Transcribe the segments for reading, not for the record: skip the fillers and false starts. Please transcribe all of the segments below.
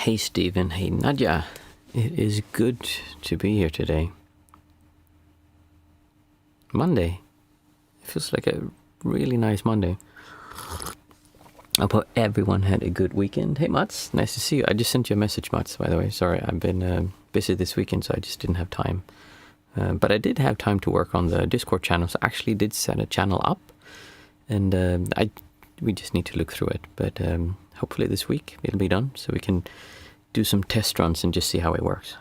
Hey Stephen, hey Nadia. It is good to be here today. Monday. It feels like a really nice Monday. I hope everyone had a good weekend. Hey Mats, nice to see you. I just sent you a message, Mats, by the way. Sorry, I've been busy this weekend, so I just didn't have time. But I did have time to work on the Discord channel, so I actually did set a channel up. And we just need to look through it. But hopefully this week it'll be done, so we can do some test runs and just see how it works.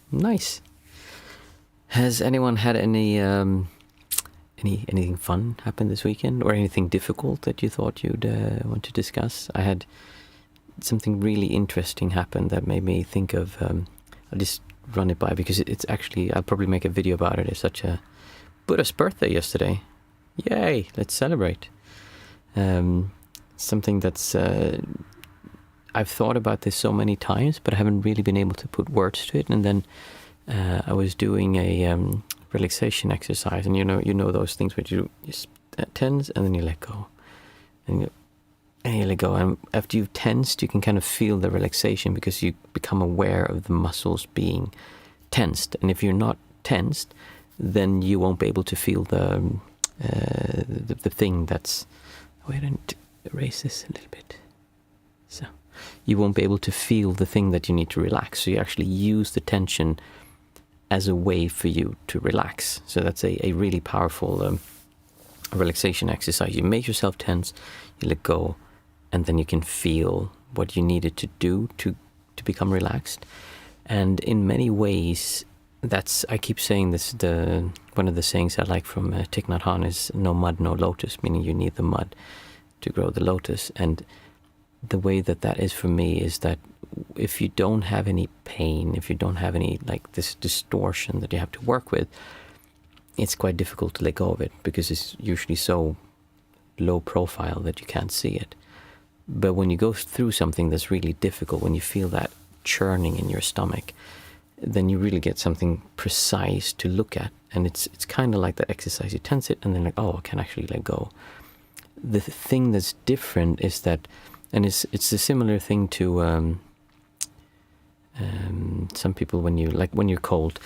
Nice. Has anyone had anything fun happen this weekend, or anything difficult that you thought you'd want to discuss? I had something really interesting happen that made me think of. I'll just run it by because it's actually, I'll probably make a video about it. It's such a Buddha's birthday yesterday. Yay! Let's celebrate. Something that's I've thought about this so many times, but I haven't really been able to put words to it. And then I was doing a relaxation exercise, and you know those things where you tense and then you let go, and you let go. And after you've tensed, you can kind of feel the relaxation because you become aware of the muscles being tensed. And if you're not tensed, then you won't be able to feel the thing that's. Wait, I need to erase this a little bit. So you won't be able to feel the thing that you need to relax. So you actually use the tension as a way for you to relax. So that's a really powerful relaxation exercise. You make yourself tense, you let go, and then you can feel what you needed to do to become relaxed. And in many ways, I keep saying this, one of the sayings I like from Thich Nhat Hanh is no mud, no lotus, meaning you need the mud to grow the lotus. And the way that is for me is that if you don't have any pain, if you don't have any like this distortion that you have to work with, it's quite difficult to let go of it because it's usually so low profile that you can't see it. But when you go through something that's really difficult, when you feel that churning in your stomach, then you really get something precise to look at. And it's kind of like that exercise. You tense it and then like, oh, I can actually let go. The thing that's different is that, and it's a similar thing to some people when you're cold,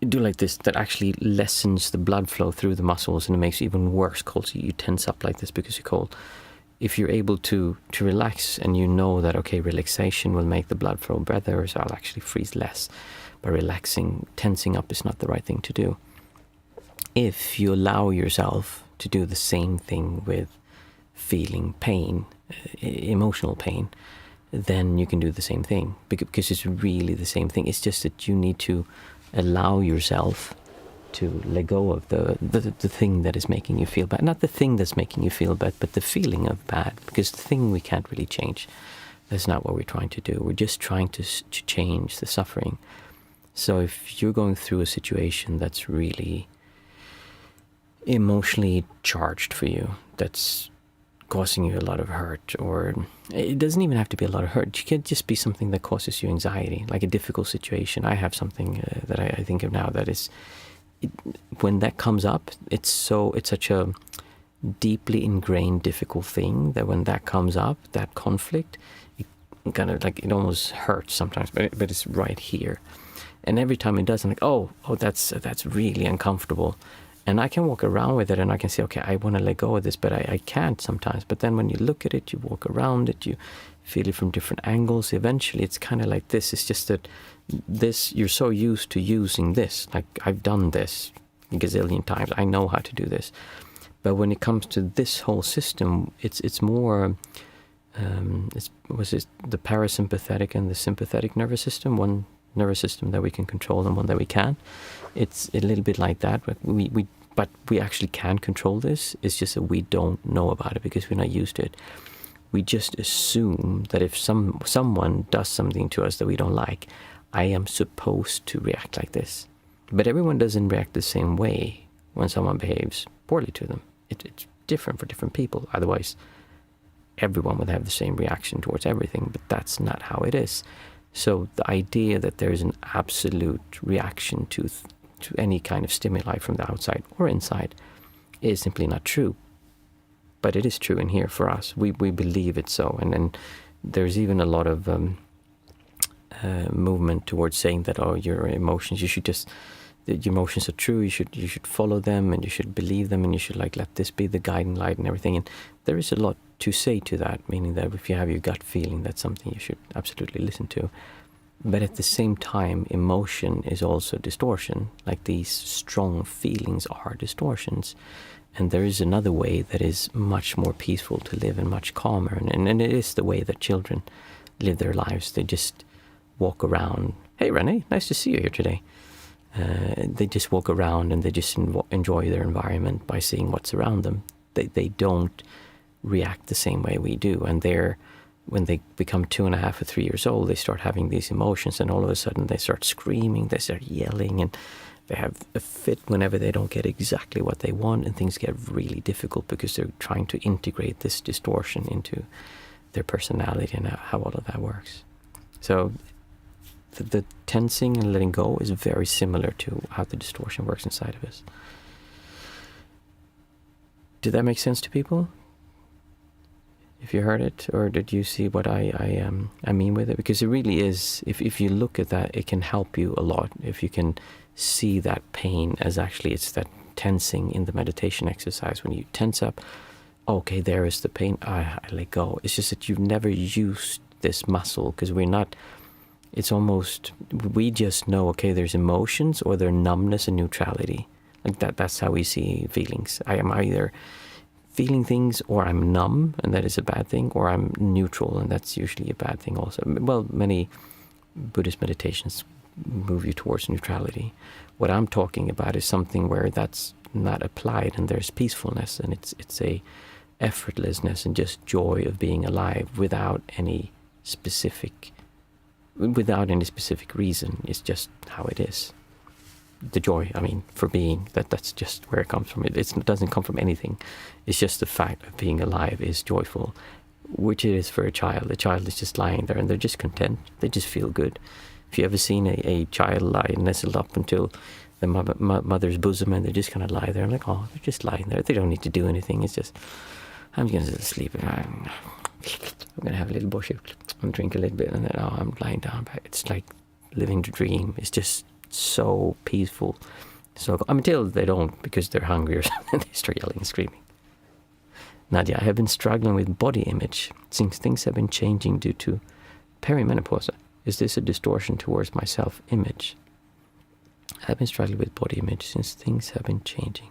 you do like this, that actually lessens the blood flow through the muscles and it makes you even worse cold. So you tense up like this because you're cold. If you're able to relax and you know that, okay, relaxation will make the blood flow better, so I'll actually freeze less by relaxing, tensing up is not the right thing to do. If you allow yourself to do the same thing with feeling pain, emotional pain, then you can do the same thing because it's really the same thing. It's just that you need to allow yourself to let go of the thing that is making you feel bad. Not the thing that's making you feel bad, but the feeling of bad, because the thing we can't really change. That's not what we're trying to do. We're just trying to change the suffering. So if you're going through a situation that's really emotionally charged for you, that's causing you a lot of hurt, or it doesn't even have to be a lot of hurt. It could just be something that causes you anxiety, like a difficult situation. I have something that I think of now that is, when that comes up, it's such a deeply ingrained, difficult thing that when that comes up, that conflict, it kind of like, it almost hurts sometimes, but it's right here. And every time it does, I'm like, oh, that's really uncomfortable. And I can walk around with it and I can say, okay, I want to let go of this, but I can't sometimes. But then when you look at it, you walk around it, you feel it from different angles. Eventually, it's kind of like this. It's just that this, you're so used to using this. Like, I've done this a gazillion times. I know how to do this. But when it comes to this whole system, it's more, the parasympathetic and the sympathetic nervous system, one nervous system that we can control and one that we can't. It's a little bit like that, but we actually can control this. It's just that we don't know about it because we're not used to it. We just assume that if someone does something to us that we don't like, I am supposed to react like this. But everyone doesn't react the same way when someone behaves poorly to them. It's different for different people. Otherwise, everyone would have the same reaction towards everything, but that's not how it is. So the idea that there is an absolute reaction to any kind of stimuli from the outside or inside is simply not true. But it is true in here for us. We believe it so. And there's even a lot of movement towards saying that, oh, your emotions, you should just, your emotions are true, you should follow them, and you should believe them, and you should let this be the guiding light and everything. And there is a lot to say to that, meaning that if you have your gut feeling, that's something you should absolutely listen to. But at the same time, emotion is also distortion. Like, these strong feelings are distortions. And there is another way that is much more peaceful to live and much calmer. And it is the way that children live their lives. They just walk around. Hey, Renee, nice to see you here today. They just walk around and they just enjoy their environment by seeing what's around them. They don't react the same way we do. And when they become 2.5 or 3 years old, they start having these emotions, and all of a sudden they start screaming, they start yelling, and they have a fit whenever they don't get exactly what they want, and things get really difficult because they're trying to integrate this distortion into their personality and how all of that works. So the tensing and letting go is very similar to how the distortion works inside of us. Did that make sense to people? If you heard it, or did you see what I mean with it? Because it really is, if you look at that, it can help you a lot. If you can see that pain as actually it's that tensing in the meditation exercise. When you tense up, okay, there is the pain, I let go. It's just that you've never used this muscle, because we're not, it's almost, we just know, okay, there's emotions, or there's numbness and neutrality. Like that's how we see feelings. I am either feeling things, or I'm numb, and that is a bad thing, or I'm neutral, and that's usually a bad thing also. Well, many Buddhist meditations move you towards neutrality. What I'm talking about is something where that's not applied, and there's peacefulness, and it's a effortlessness and just joy of being alive without any specific reason. It's just how it is. The joy, for being, that's just where it comes from. It doesn't come from anything. It's just the fact of being alive is joyful, which it is for a child. The child is just lying there, and they're just content. They just feel good. If you ever seen a child lie nestled up until the mother's bosom, and they just kind of lie there, I'm like, oh, they're just lying there. They don't need to do anything. It's just, I'm going to sleep, and I'm going to have a little bush and drink a little bit, and then, I'm lying down. It's like living the dream. It's just so peaceful. So until they don't, because they're hungry or something, they start yelling and screaming. Nadia, I have been struggling with body image since things have been changing due to perimenopause. Is this a distortion towards my self-image? I've been struggling with body image since things have been changing.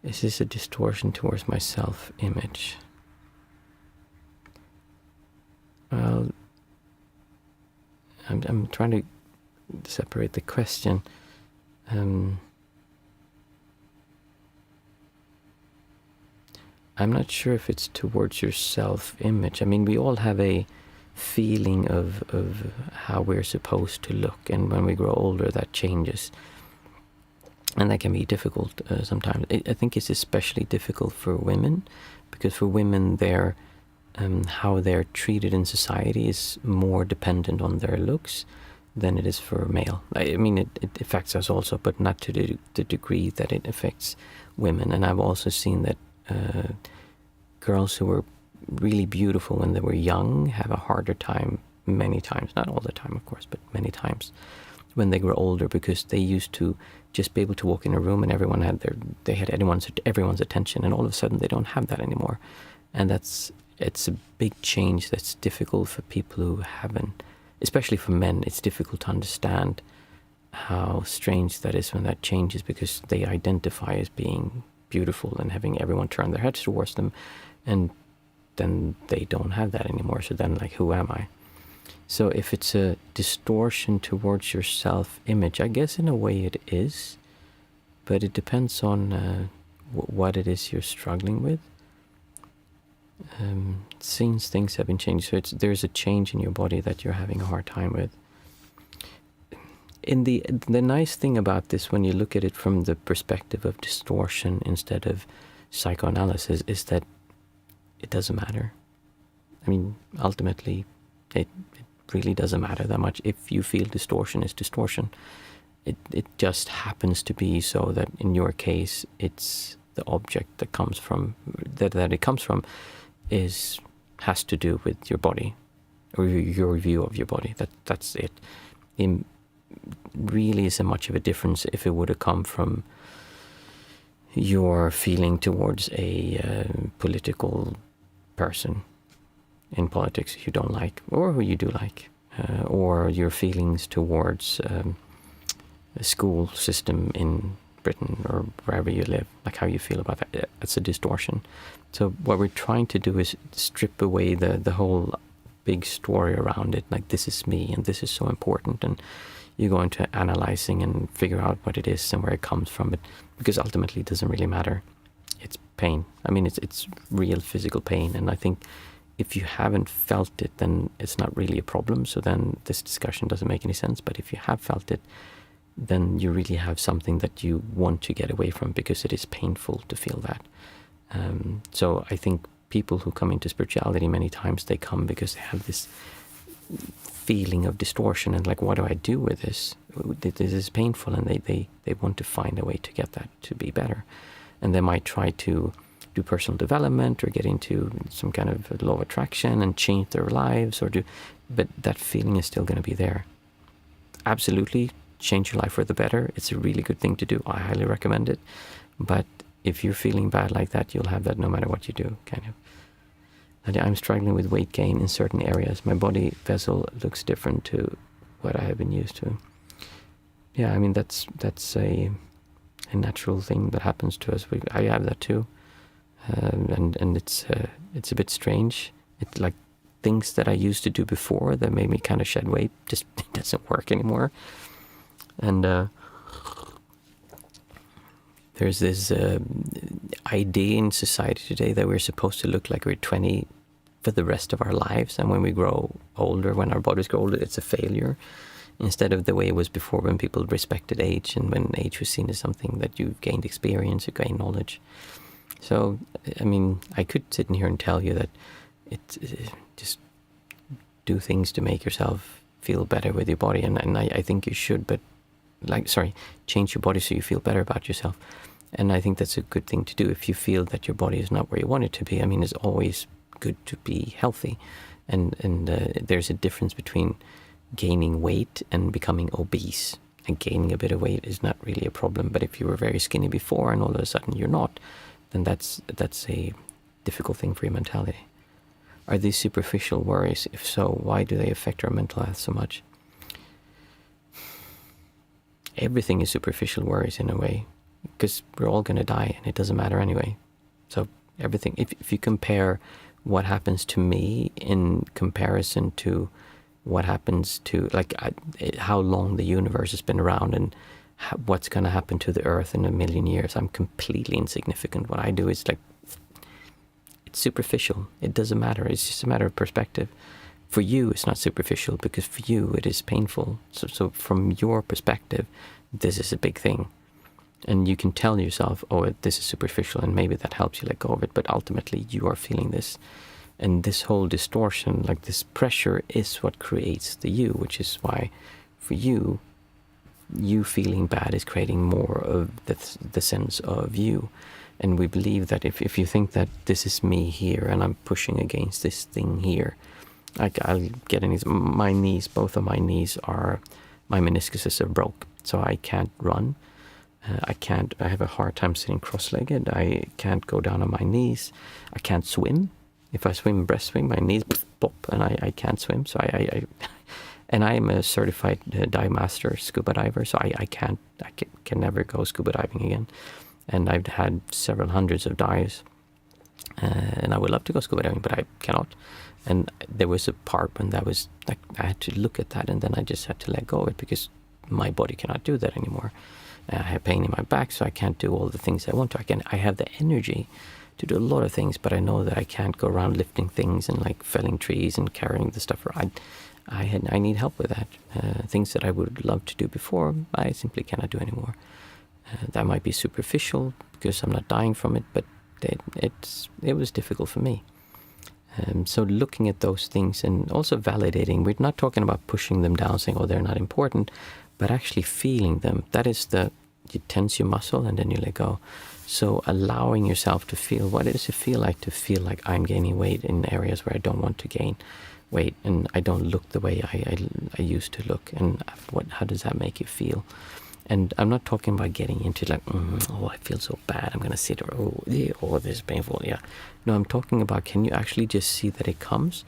Is this a distortion towards my self-image? Well, I'm trying to separate the question. I'm not sure if it's towards your self-image. We all have a feeling of how we're supposed to look, and when we grow older, that changes, and that can be difficult sometimes. I think it's especially difficult for women, because for women, how they're treated in society is more dependent on their looks than it is for male. It affects us also, but not to the degree that it affects women. And I've also seen that girls who were really beautiful when they were young have a harder time many times, not all the time, of course, but many times when they grow older, because they used to just be able to walk in a room and everyone had everyone's attention, and all of a sudden they don't have that anymore. And it's a big change that's difficult for people who haven't. Especially for men, it's difficult to understand how strange that is when that changes, because they identify as being beautiful and having everyone turn their heads towards them, and then they don't have that anymore. So then, who am I? So if it's a distortion towards your self-image, I guess in a way it is, but it depends on what it is you're struggling with. Since things have been changed, so there's a change in your body that you're having a hard time with. In the nice thing about this, when you look at it from the perspective of distortion instead of psychoanalysis, is that it doesn't matter. Ultimately, it really doesn't matter that much. If you feel distortion is distortion, it just happens to be so that in your case it's the object that comes from that it comes from has to do with your body, or your view of your body. That's it. It really isn't much of a difference if it would have come from your feeling towards a political person in politics you don't like, or who you do like, or your feelings towards a school system in Britain or wherever you live, like how you feel about that. It's a distortion. So what we're trying to do is strip away the whole big story around it, like this is me and this is so important, and you go into analyzing and figure out what it is and where it comes from, but because ultimately it doesn't really matter. It's pain. I mean, it's real physical pain, and I think if you haven't felt it, then it's not really a problem, so then this discussion doesn't make any sense. But if you have felt it, then you really have something that you want to get away from, because it is painful to feel that. So I think people who come into spirituality, many times they come because they have this feeling of distortion and like, what do I do with this? This is painful, and they want to find a way to get that to be better. And they might try to do personal development or get into some kind of law of attraction and change their lives, but that feeling is still going to be there. Absolutely, change your life for the better. It's a really good thing to do. I highly recommend it. But if you're feeling bad like that, you'll have that no matter what you do, kind of. And I'm struggling with weight gain in certain areas. My body vessel looks different to what I have been used to. Yeah, I mean, that's a natural thing that happens to us. I have that too. And it's a bit strange. It's like things that I used to do before that made me kind of shed weight just doesn't work anymore. And there's this idea in society today that we're supposed to look like we're 20 for the rest of our lives, and when we grow older, when our bodies grow older, it's a failure, instead of the way it was before, when people respected age, and when age was seen as something that you've gained experience, you gain knowledge. So, I mean, I could sit in here and tell you that just do things to make yourself feel better with your body, and I think you should, but change your body so you feel better about yourself. And I think that's a good thing to do if you feel that your body is not where you want it to be. I mean, it's always good to be healthy, and there's a difference between gaining weight and becoming obese. And gaining a bit of weight is not really a problem, but if you were very skinny before and all of a sudden you're not, then that's a difficult thing for your mentality. Are these superficial worries? If so, why do they affect our mental health so much? Everything is superficial worries in a way, because we're all going to die and it doesn't matter anyway. So everything, if you compare what happens to me in comparison to what happens to, how long the universe has been around and what's going to happen to the earth in 1,000,000 years, I'm completely insignificant. What I do is it's superficial. It doesn't matter. It's just a matter of perspective. For you, it's not superficial, because for you, it is painful. So from your perspective, this is a big thing. And you can tell yourself, oh, this is superficial, and maybe that helps you let go of it. But ultimately, you are feeling this. And this whole distortion, like this pressure, is what creates the you, which is why for you feeling bad is creating more of the sense of you. And we believe that if you think that this is me here and I'm pushing against this thing here, I'll get in my knees, both of my knees my meniscuses are broke, so I can't run. I have a hard time sitting cross-legged. I can't go down on my knees. I can't swim. If I swim breastswim, my knees pop, and I can't swim. So and I am a certified dive master scuba diver, so I can never go scuba diving again. And I've had several hundreds of dives, and I would love to go scuba diving, but I cannot. And there was a part when that was like, I had to look at that, and then I just had to let go of it, because my body cannot do that anymore. I have pain in my back, so I can't do all the things I want to. I have the energy to do a lot of things, but I know that I can't go around lifting things and like felling trees and carrying the stuff around. I need help with that. Things that I would love to do before, I simply cannot do anymore. That might be superficial because I'm not dying from it, but it was difficult for me. So looking at those things and also validating, we're not talking about pushing them down, saying, oh, they're not important, but actually feeling them. That is you tense your muscle and then you let go. So allowing yourself to feel, what does it feel like to feel like I'm gaining weight in areas where I don't want to gain weight, and I don't look the way I used to look, and how does that make you feel? And I'm not talking about getting into like, oh, I feel so bad, I'm gonna sit, or oh, this is painful, yeah. No, I'm talking about, can you actually just see that it comes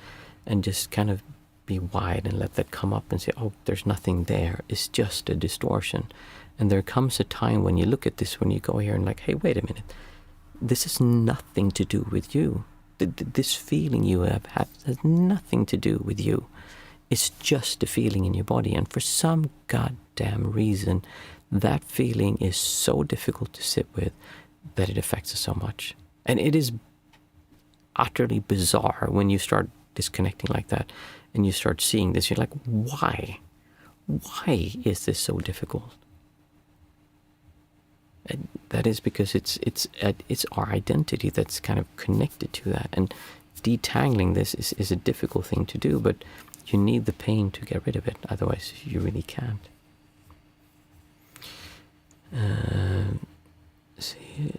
and just kind of be wide and let that come up and say, oh, there's nothing there, it's just a distortion. And there comes a time when you look at this, when you go here and like, hey, wait a minute, this has nothing to do with you. This feeling you have had has nothing to do with you. It's just a feeling in your body. And for some goddamn reason, that feeling is so difficult to sit with that it affects us so much. And it is utterly bizarre when you start disconnecting like that and you start seeing this. You're like, why? Why is this so difficult? And that is because it's our identity that's kind of connected to that. And detangling this is a difficult thing to do, but you need the pain to get rid of it. Otherwise, you really can't. See,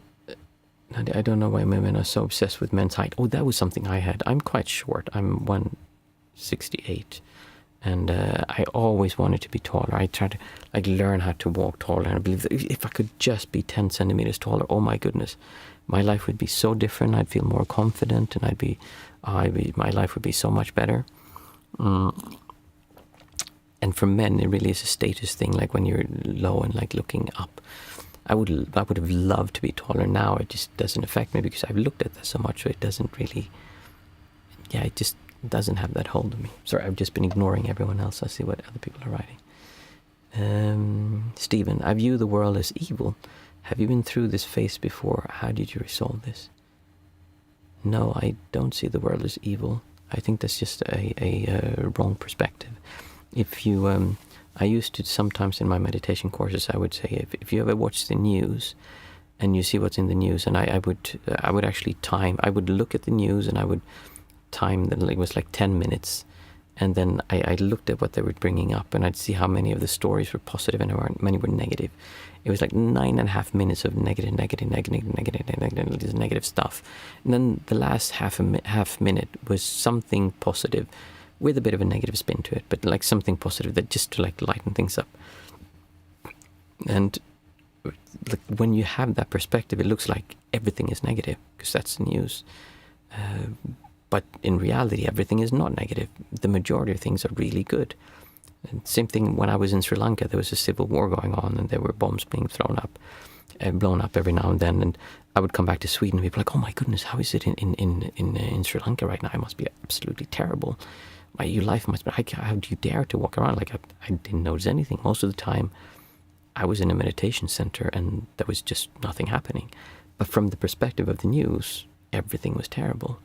I don't know why women are so obsessed with men's height. Oh, that was something I had. I'm quite short. I'm 168. And I always wanted to be taller. I tried to like learn how to walk taller. And I believe that if I could just be 10 centimeters taller, oh my goodness, my life would be so different. I'd feel more confident, and my life would be so much better. And for men, it really is a status thing. Like when you're low and like looking up, I would have loved to be taller. Now it just doesn't affect me because I've looked at that so much, so it doesn't really. Yeah, it just doesn't have that hold of me. Sorry, I've just been ignoring everyone else. I see what other people are writing. Stephen, I view the world as evil. Have you been through this phase before? How did you resolve this? No, I don't see the world as evil. I think that's just a wrong perspective. If you, I used to sometimes in my meditation courses, I would say, if you ever watch the news and you see what's in the news, and I would actually I would look at the news and I would time that it was like 10 minutes, and then I looked at what they were bringing up, and I'd see how many of the stories were positive and how many were negative. It was like 9.5 minutes of negative stuff, and then the last half minute was something positive with a bit of a negative spin to it, but like something positive that just to like lighten things up. And like when you have that perspective, it looks like everything is negative because that's the news. But in reality, everything is not negative. The majority of things are really good. And same thing when I was in Sri Lanka, there was a civil war going on and there were bombs being blown up every now and then. And I would come back to Sweden and people like, oh my goodness, how is it in Sri Lanka right now? It must be absolutely terrible. Your life must be, how do you dare to walk around? Like I didn't notice anything. Most of the time I was in a meditation center and there was just nothing happening. But from the perspective of the news, everything was terrible.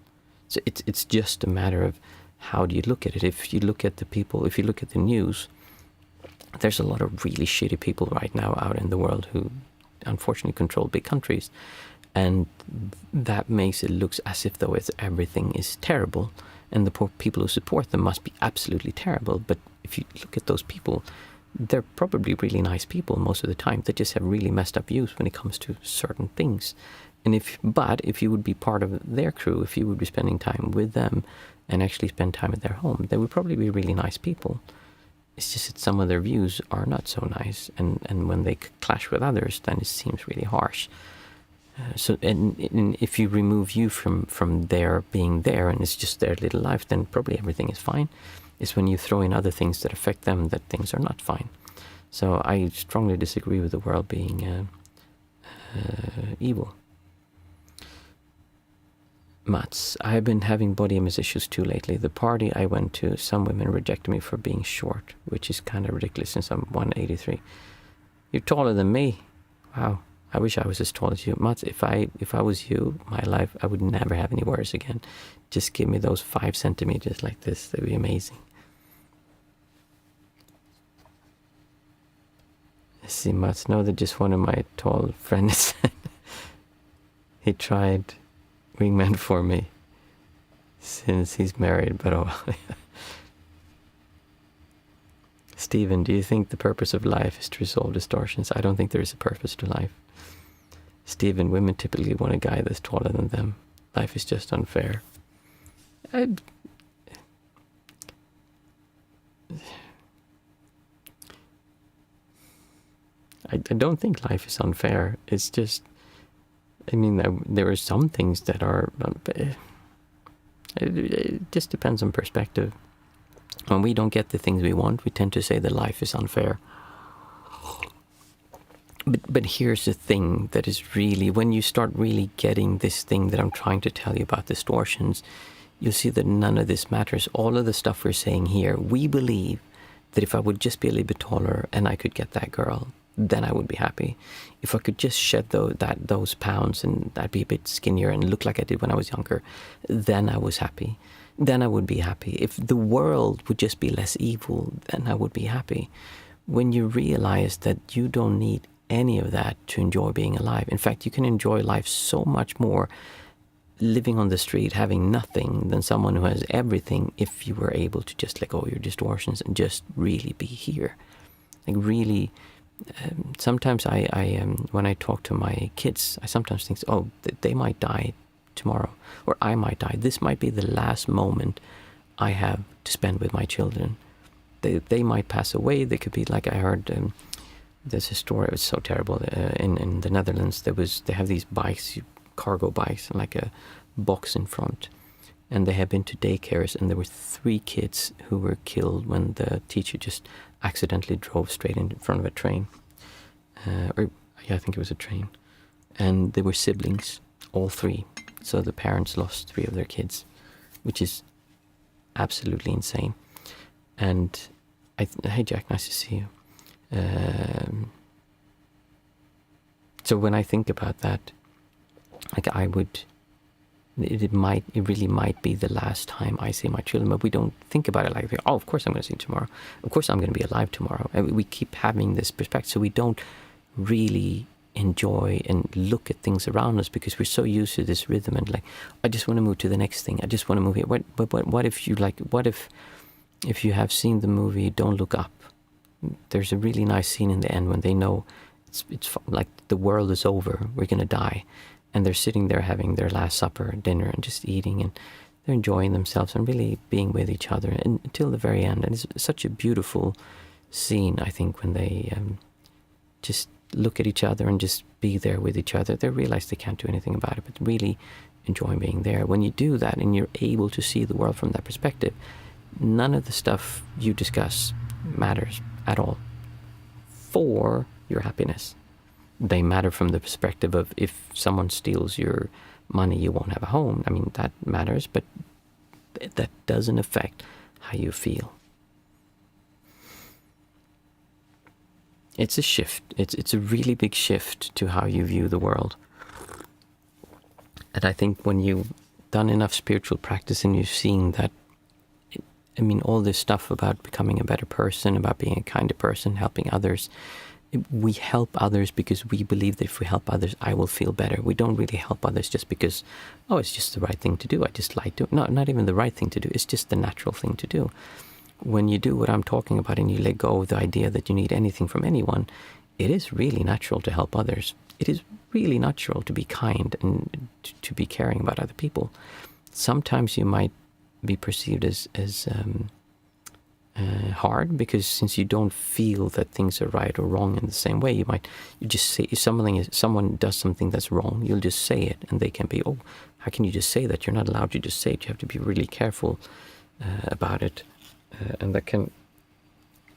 So it's just a matter of how do you look at it. If you look at the news, there's a lot of really shitty people right now out in the world who unfortunately control big countries. And that makes it look as if though everything is terrible and the poor people who support them must be absolutely terrible. But if you look at those people, they're probably really nice people most of the time. They just have really messed up views when it comes to certain things. And if you would be part of their crew, if you would be spending time with them and actually spend time at their home, they would probably be really nice people. It's just that some of their views are not so nice, and when they clash with others, then it seems really harsh. And if you remove you from their being there and it's just their little life, then probably everything is fine. It's when you throw in other things that affect them that things are not fine. So I strongly disagree with the world being evil. Mats, I have been having body image issues too lately. The party I went to, some women rejected me for being short, which is kind of ridiculous since I'm 183. You're taller than me. Wow. I wish I was as tall as you. Mats, if I was you, my life, I would never have any worries again. Just give me those 5 centimeters like this. That'd be amazing. Let's see, Mats, no, that just one of my tall friends said he tried wingman for me since he's married, but oh. Stephen, do you think the purpose of life is to resolve distortions? I don't think there is a purpose to life. Stephen, women typically want a guy that's taller than them. Life is just unfair. I don't think life is unfair. It's just, I mean, there are some things that are, it just depends on perspective. When we don't get the things we want, we tend to say that life is unfair. But here's the thing that is really, when you start really getting this thing that I'm trying to tell you about distortions, you'll see that none of this matters. All of the stuff we're saying here, we believe that if I would just be a little bit taller and I could get that girl, then I would be happy. If I could just shed those pounds and I'd be a bit skinnier and look like I did when I was younger, then I was happy. Then I would be happy. If the world would just be less evil, then I would be happy. When you realize that you don't need any of that to enjoy being alive. In fact, you can enjoy life so much more living on the street, having nothing, than someone who has everything, if you were able to just let go of your distortions and just really be here. Like really, sometimes I when I talk to my kids, I sometimes think, oh, they might die tomorrow, or I might die. This might be the last moment I have to spend with my children. They might pass away. They could be, like I heard, there's a story, it was so terrible, in the Netherlands, they have these bikes, cargo bikes, and like a box in front. And they have been to daycares, and there were 3 kids who were killed when the teacher just accidentally drove straight in front of a train. I think it was a train. And they were siblings, all 3. So the parents lost 3 of their kids, which is absolutely insane. And hey Jack, nice to see you. So when I think about that, like it really might be the last time I see my children, but we don't think about it like, oh, of course I'm going to see them tomorrow. Of course I'm going to be alive tomorrow. And we keep having this perspective, so we don't really enjoy and look at things around us because we're so used to this rhythm and like, I just want to move to the next thing. I just want to move here. But what if you like? What if you have seen the movie Don't Look Up? There's a really nice scene in the end when they know it's like the world is over, we're going to die. And they're sitting there having their last supper, dinner, and just eating, and they're enjoying themselves and really being with each other until the very end. And it's such a beautiful scene, I think, when they just look at each other and just be there with each other. They realize they can't do anything about it, but really enjoy being there. When you do that and you're able to see the world from that perspective, none of the stuff you discuss matters at all for your happiness. They matter from the perspective of, if someone steals your money, you won't have a home. I mean, that matters, but that doesn't affect how you feel. It's a shift. It's a really big shift to how you view the world. And I think when you've done enough spiritual practice and you've seen that, I mean, all this stuff about becoming a better person, about being a kinder person, helping others, we help others because we believe that if we help others, I will feel better. We don't really help others just because, oh, it's just the right thing to do. I just like to. No, not even the right thing to do. It's just the natural thing to do. When you do what I'm talking about and you let go of the idea that you need anything from anyone, it is really natural to help others. It is really natural to be kind and to be caring about other people. Sometimes you might be perceived as hard because since you don't feel that things are right or wrong in the same way, you just say, if someone does something that's wrong, you'll just say it, and they can be, oh, how can you just say that? You're not allowed to just say it. You have to be really careful about it, and that can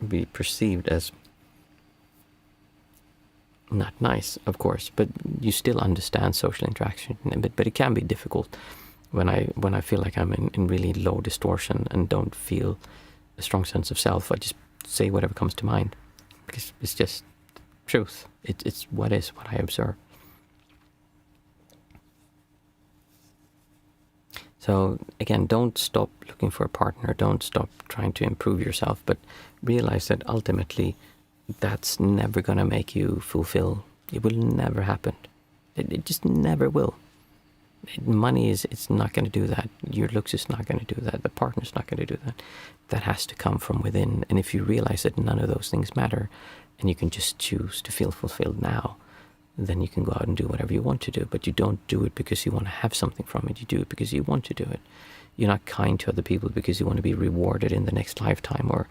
be perceived as not nice, of course, but you still understand social interaction. But it can be difficult when I feel like I'm in really low distortion and don't feel a strong sense of self. I just say whatever comes to mind because it's just truth. It's what I observe. So again, don't stop looking for a partner. Don't stop trying to improve yourself, but realize that ultimately that's never going to make you fulfill. It will never happen. It just never will. money it's not going to do that. Your looks is not going to do that. The partner's not going to do that. That has to come from within. And if you realize that none of those things matter, and you can just choose to feel fulfilled now, then you can go out and do whatever you want to do. But you don't do it because you want to have something from it. You do it because you want to do it. You're not kind to other people because you want to be rewarded in the next lifetime or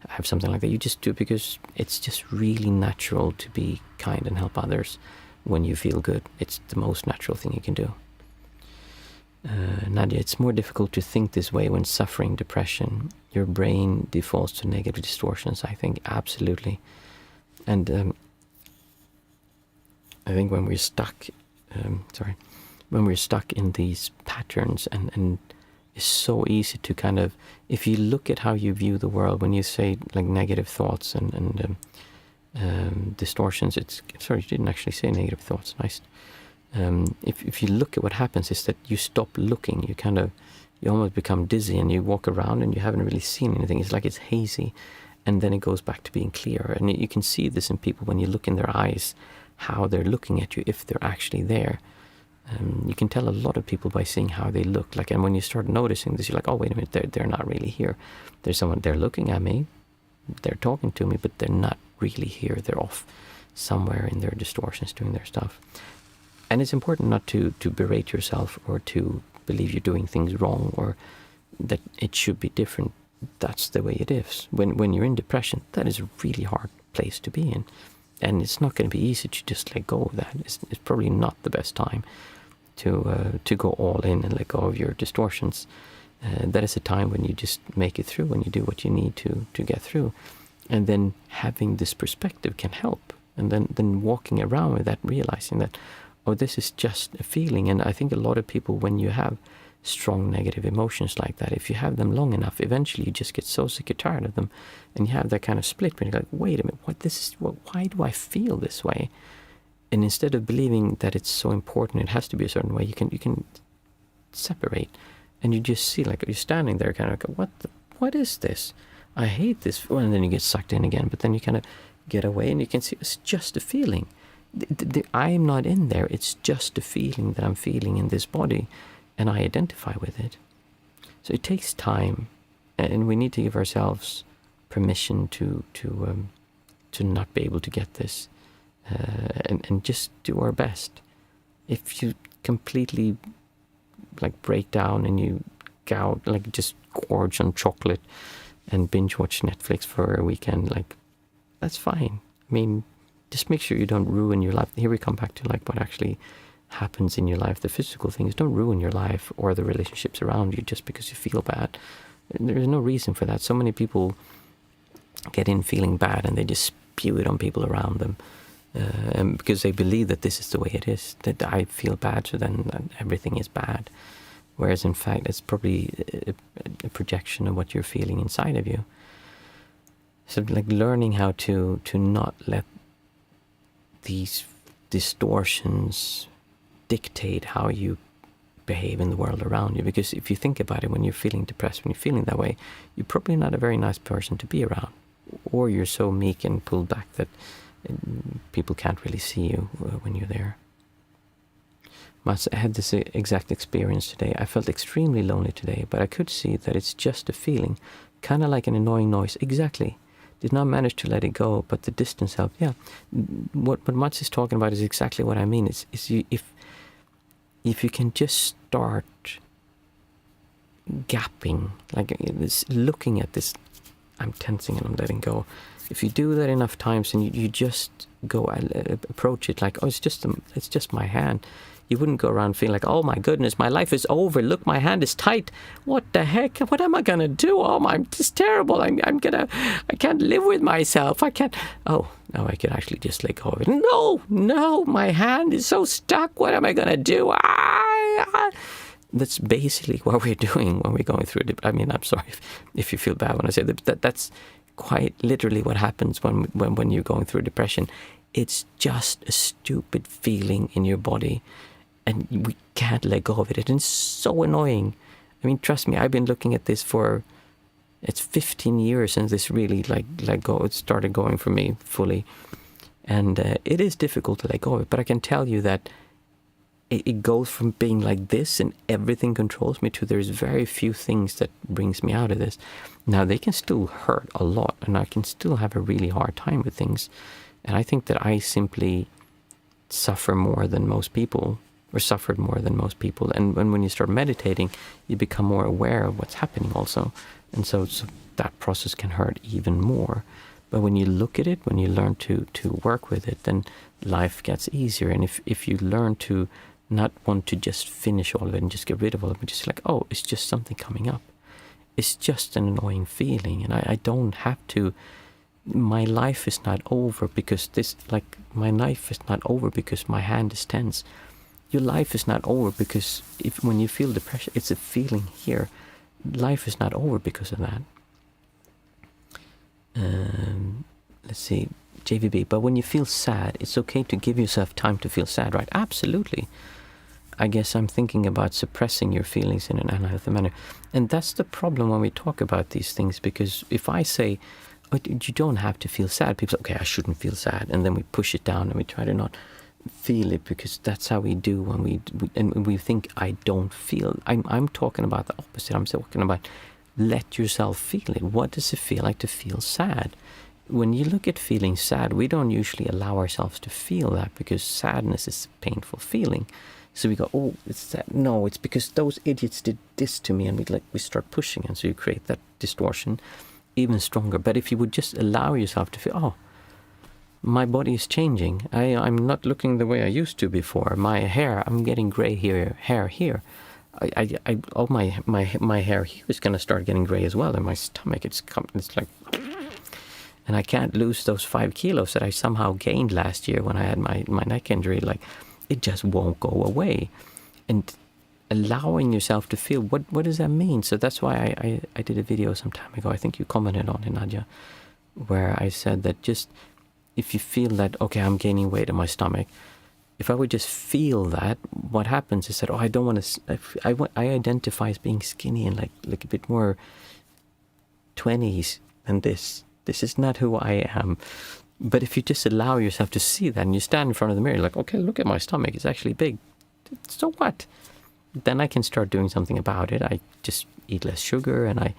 have something like that. You just do it because it's just really natural to be kind and help others when you feel good. It's the most natural thing you can do. Nadia, it's more difficult to think this way when suffering depression. Your brain defaults to negative distortions, I think. Absolutely. And I think when we're stuck, when we're stuck in these patterns, and it's so easy to kind of, if you look at how you view the world, when you say like negative thoughts and distortions, you didn't actually say negative thoughts, nice. If you look at what happens is that you stop looking, you almost become dizzy and you walk around and you haven't really seen anything. It's like it's hazy, and then it goes back to being clear. And you can see this in people when you look in their eyes, how they're looking at you, if they're actually there. You can tell a lot of people by seeing how they look. And when you start noticing this, you're like, oh, wait a minute, they're not really here. There's someone, they're looking at me, they're talking to me, but they're not really here. They're off somewhere in their distortions doing their stuff. And it's important not to berate yourself or to believe you're doing things wrong or that it should be different. That's the way it is. When you're in depression, that is a really hard place to be in. And it's not going to be easy to just let go of that. It's probably not the best time to go all in and let go of your distortions. That is a time when you just make it through, when you do what you need to get through. And then having this perspective can help. And then walking around with that, realizing that, oh, this is just a feeling. And I think a lot of people, when you have strong negative emotions like that, if you have them long enough, eventually you just get so sick and tired of them, and you have that kind of split when you're like, wait a minute, why do I feel this way? And instead of believing that it's so important, it has to be a certain way, you can separate, and you just see, like, you're standing there kind of like, what is this? I hate this. Well, and then you get sucked in again, but then you kind of get away and you can see it's just a feeling. I'm not in there. It's just a feeling that I'm feeling in this body, and I identify with it. So it takes time, and we need to give ourselves permission to not be able to get this, and just do our best. If you completely break down and you just gorge on chocolate and binge watch Netflix for a weekend, that's fine. I mean, just make sure you don't ruin your life. Here we come back to what actually happens in your life, the physical things. Don't ruin your life or the relationships around you just because you feel bad. There's no reason for that. So many people get in feeling bad and they just spew it on people around them, and because they believe that this is the way it is, that I feel bad, so then everything is bad. Whereas in fact, it's probably a projection of what you're feeling inside of you. So learning how to not let these distortions dictate how you behave in the world around you. Because if you think about it, when you're feeling depressed, when you're feeling that way, you're probably not a very nice person to be around. Or you're so meek and pulled back that people can't really see you when you're there. Mats, I had this exact experience today. I felt extremely lonely today, but I could see that it's just a feeling, kind of like an annoying noise. Exactly. Did not manage to let it go, but the distance helped. Yeah. What Mats is talking about is exactly what I mean. If you can just start gapping, looking at this, I'm tensing and I'm letting go. If you do that enough times and you just go approach it like, oh, it's just my hand. You wouldn't go around feeling like, oh my goodness, my life is over. Look, my hand is tight. What the heck? What am I gonna do? Oh, I'm just terrible. I can't live with myself. I can't. Oh, no, I can actually just let go of it. No, my hand is so stuck. What am I gonna do? That's basically what we're doing when we're going through it. I mean, I'm sorry if you feel bad when I say that. That's quite literally what happens when you're going through depression. It's just a stupid feeling in your body, and we can't let go of it. It's so annoying. I mean, trust me, I've been looking at this it's 15 years since this really it started going for me fully. And it is difficult to let go of it, but I can tell you that it goes from being like this and everything controls me to there's very few things that brings me out of this. Now, they can still hurt a lot, and I can still have a really hard time with things. And I think that I simply suffer more than most people, or suffered more than most people. And when you start meditating, you become more aware of what's happening also. And so that process can hurt even more. But when you look at it, when you learn to work with it, then life gets easier. And if you learn to not want to just finish all of it and just get rid of all of it, but just like, oh, it's just something coming up. It's just an annoying feeling, and I don't have to. My life is not over because my life is not over because my hand is tense. Your life is not over because when you feel depression, it's a feeling here. Life is not over because of that. Let's see, JVB. But when you feel sad, it's okay to give yourself time to feel sad, right? Absolutely. I guess I'm thinking about suppressing your feelings in an unhealthy manner. And that's the problem when we talk about these things, because if I say, oh, you don't have to feel sad, people say, okay, I shouldn't feel sad. And then we push it down and we try to not feel it, because that's how we do when we think I don't feel. I'm talking about the opposite. I'm talking about let yourself feel it. What does it feel like to feel sad? When you look at feeling sad, we don't usually allow ourselves to feel that, because sadness is a painful feeling. So we go, oh, it's sad. No, it's because those idiots did this to me, and we start pushing, and so you create that distortion even stronger. But if you would just allow yourself to feel, oh, my body is changing. I'm not looking the way I used to before. My hair, I'm getting gray hair here. My hair here is going to start getting gray as well, and my stomach, it's like, and I can't lose those 5 kilos that I somehow gained last year when I had my neck injury. Like, it just won't go away. And allowing yourself to feel, what does that mean? So that's why I did a video some time ago, I think you commented on it, Nadia, where I said that just, if you feel that, okay, I'm gaining weight in my stomach, if I would just feel that, what happens is that, oh, I don't want to, I identify as being skinny and like a bit more 20s than this. This is not who I am. But if you just allow yourself to see that, and you stand in front of the mirror, like, okay, look at my stomach, it's actually big. So what? Then I can start doing something about it. I just eat less sugar, and I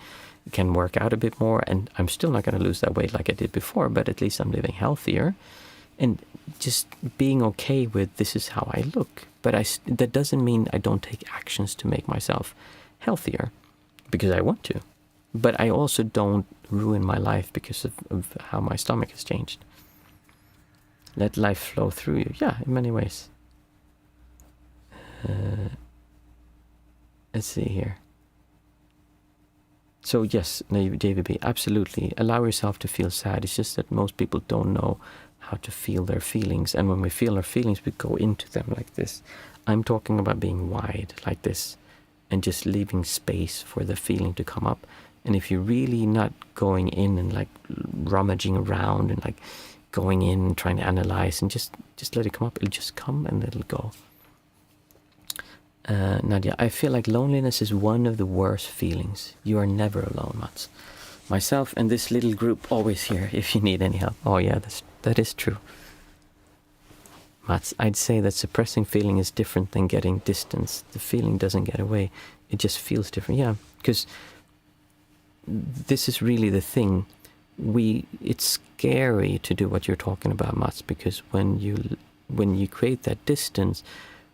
can work out a bit more, and I'm still not going to lose that weight like I did before, but at least I'm living healthier. And just being okay with, this is how I look. But that doesn't mean I don't take actions to make myself healthier, because I want to. But I also don't ruin my life because of how my stomach has changed. Let life flow through you. Yeah, in many ways. Let's see here. So yes, JVB, absolutely. Allow yourself to feel sad. It's just that most people don't know how to feel their feelings. And when we feel our feelings, we go into them like this. I'm talking about being wide like this and just leaving space for the feeling to come up. And if you're really not going in and like rummaging around and like going in and trying to analyze, and just let it come up, it'll just come and it'll go. Nadia, I feel like loneliness is one of the worst feelings. You are never alone, Mats. Myself and this little group always here if you need any help. Oh yeah, that is true. Mats, I'd say that suppressing feeling is different than getting distance. The feeling doesn't get away. It just feels different. Yeah, because this is really the thing. It's scary to do what you're talking about, Mats, because when you create that distance,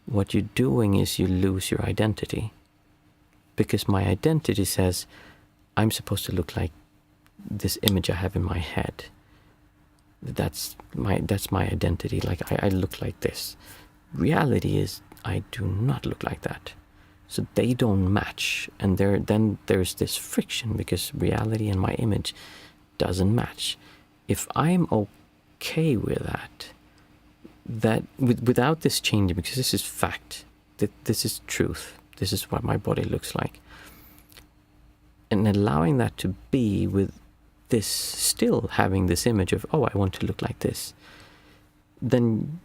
what you're doing is you lose your identity. Because my identity says I'm supposed to look like this image I have in my head. That's my identity. Like I look like this. Reality is I do not look like that. So they don't match, and then there's this friction because reality and my image doesn't match. If I'm okay with that without this changing, because this is fact, that this is truth, this is what my body looks like, and allowing that to be with this, still having this image of, oh, I want to look like this, then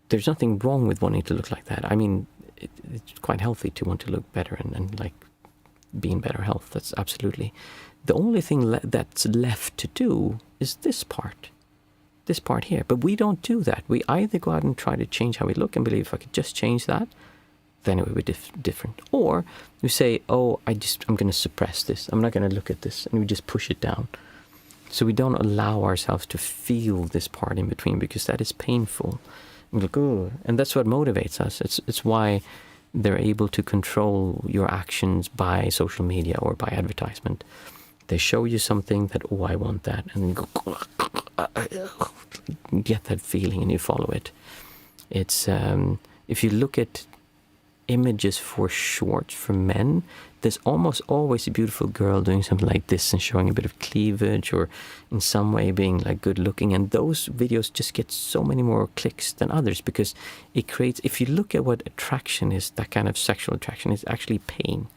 there's nothing wrong with wanting to look like that. I mean, it's quite healthy to want to look better and like be in better health. That's absolutely. The only thing that's left to do is this part here. But we don't do that. We either go out and try to change how we look and believe if I could just change that, then it would be different. Or you say, oh, I'm going to suppress this. I'm not going to look at this. And we just push it down. So we don't allow ourselves to feel this part in between, because that is painful. We're like, oh, and that's what motivates us. It's why they're able to control your actions by social media or by advertisement. They show you something that, oh, I want that. And then you go, get that feeling and you follow it. It's, if you look at images for shorts for men, there's almost always a beautiful girl doing something like this and showing a bit of cleavage or in some way being like good looking, and those videos just get so many more clicks than others, because it creates, if you look at what attraction is, that kind of sexual attraction is actually pain.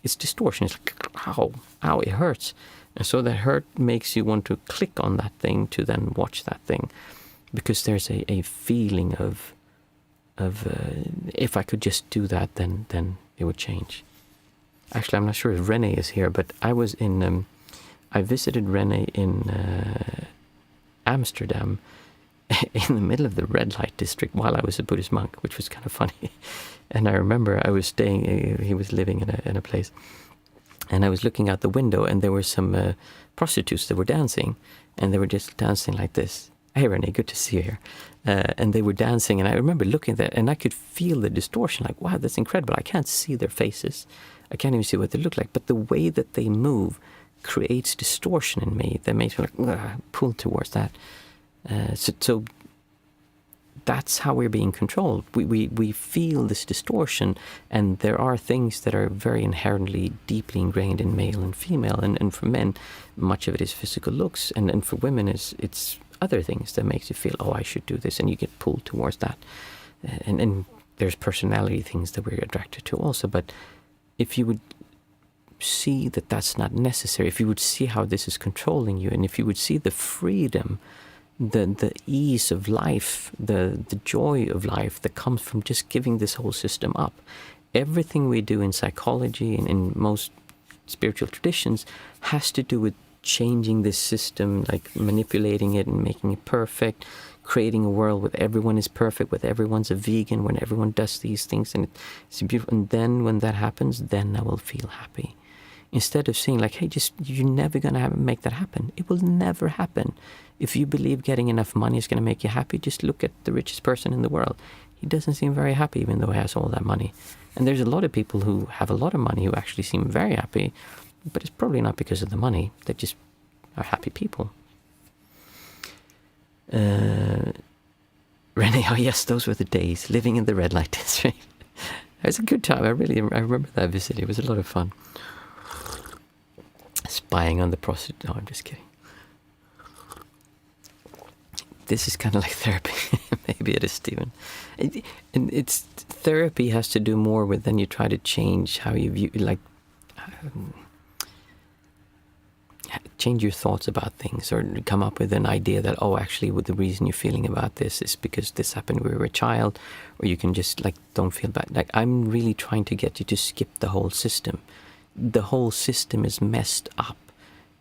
It's distortion. It's like, ow, it hurts. And so that hurt makes you want to click on that thing to then watch that thing, because there's a feeling of if I could just do that, then it would change. Actually, I'm not sure if Renee is here, but I was in, I visited Renee in Amsterdam in the middle of the red light district while I was a Buddhist monk, which was kind of funny. And I remember I was staying, he was living in a place, and I was looking out the window, and there were some prostitutes that were dancing, and they were just dancing like this. Hey Renee, good to see you here. And they were dancing, and I remember looking at that, and I could feel the distortion, like, wow, that's incredible. I can't see their faces. I can't even see what they look like, but the way that they move creates distortion in me that makes me like, pull towards that. So that's how we're being controlled. We feel this distortion, and there are things that are very inherently deeply ingrained in male and female, and for men, much of it is physical looks, and for women it's other things that makes you feel, oh, I should do this, and you get pulled towards that. And there's personality things that we're attracted to also, but if you would see that that's not necessary, if you would see how this is controlling you, and if you would see the freedom, the ease of life, the joy of life that comes from just giving this whole system up. Everything we do in psychology and in most spiritual traditions has to do with changing this system, like manipulating it and making it perfect, creating a world where everyone is perfect, where everyone's a vegan, when everyone does these things, and it's beautiful. And then when that happens, then I will feel happy. Instead of saying like, hey, you're never going to make that happen. It will never happen. If you believe getting enough money is going to make you happy, just look at the richest person in the world. He doesn't seem very happy even though he has all that money. And there's a lot of people who have a lot of money who actually seem very happy, but it's probably not because of the money. They just are happy people. Renee, oh yes, those were the days, living in the red light district. It was a good time. I remember that visit. It was a lot of fun. Spying on the prostitute. No, I'm just kidding. This is kind of like therapy. Maybe it is, Stephen. And it's therapy has to do more with then you try to change how you view, like, change your thoughts about things, or come up with an idea that, oh, actually, the reason you're feeling about this is because this happened when we were a child, or you can just, like, don't feel bad. Like, I'm really trying to get you to skip the whole system. The whole system is messed up,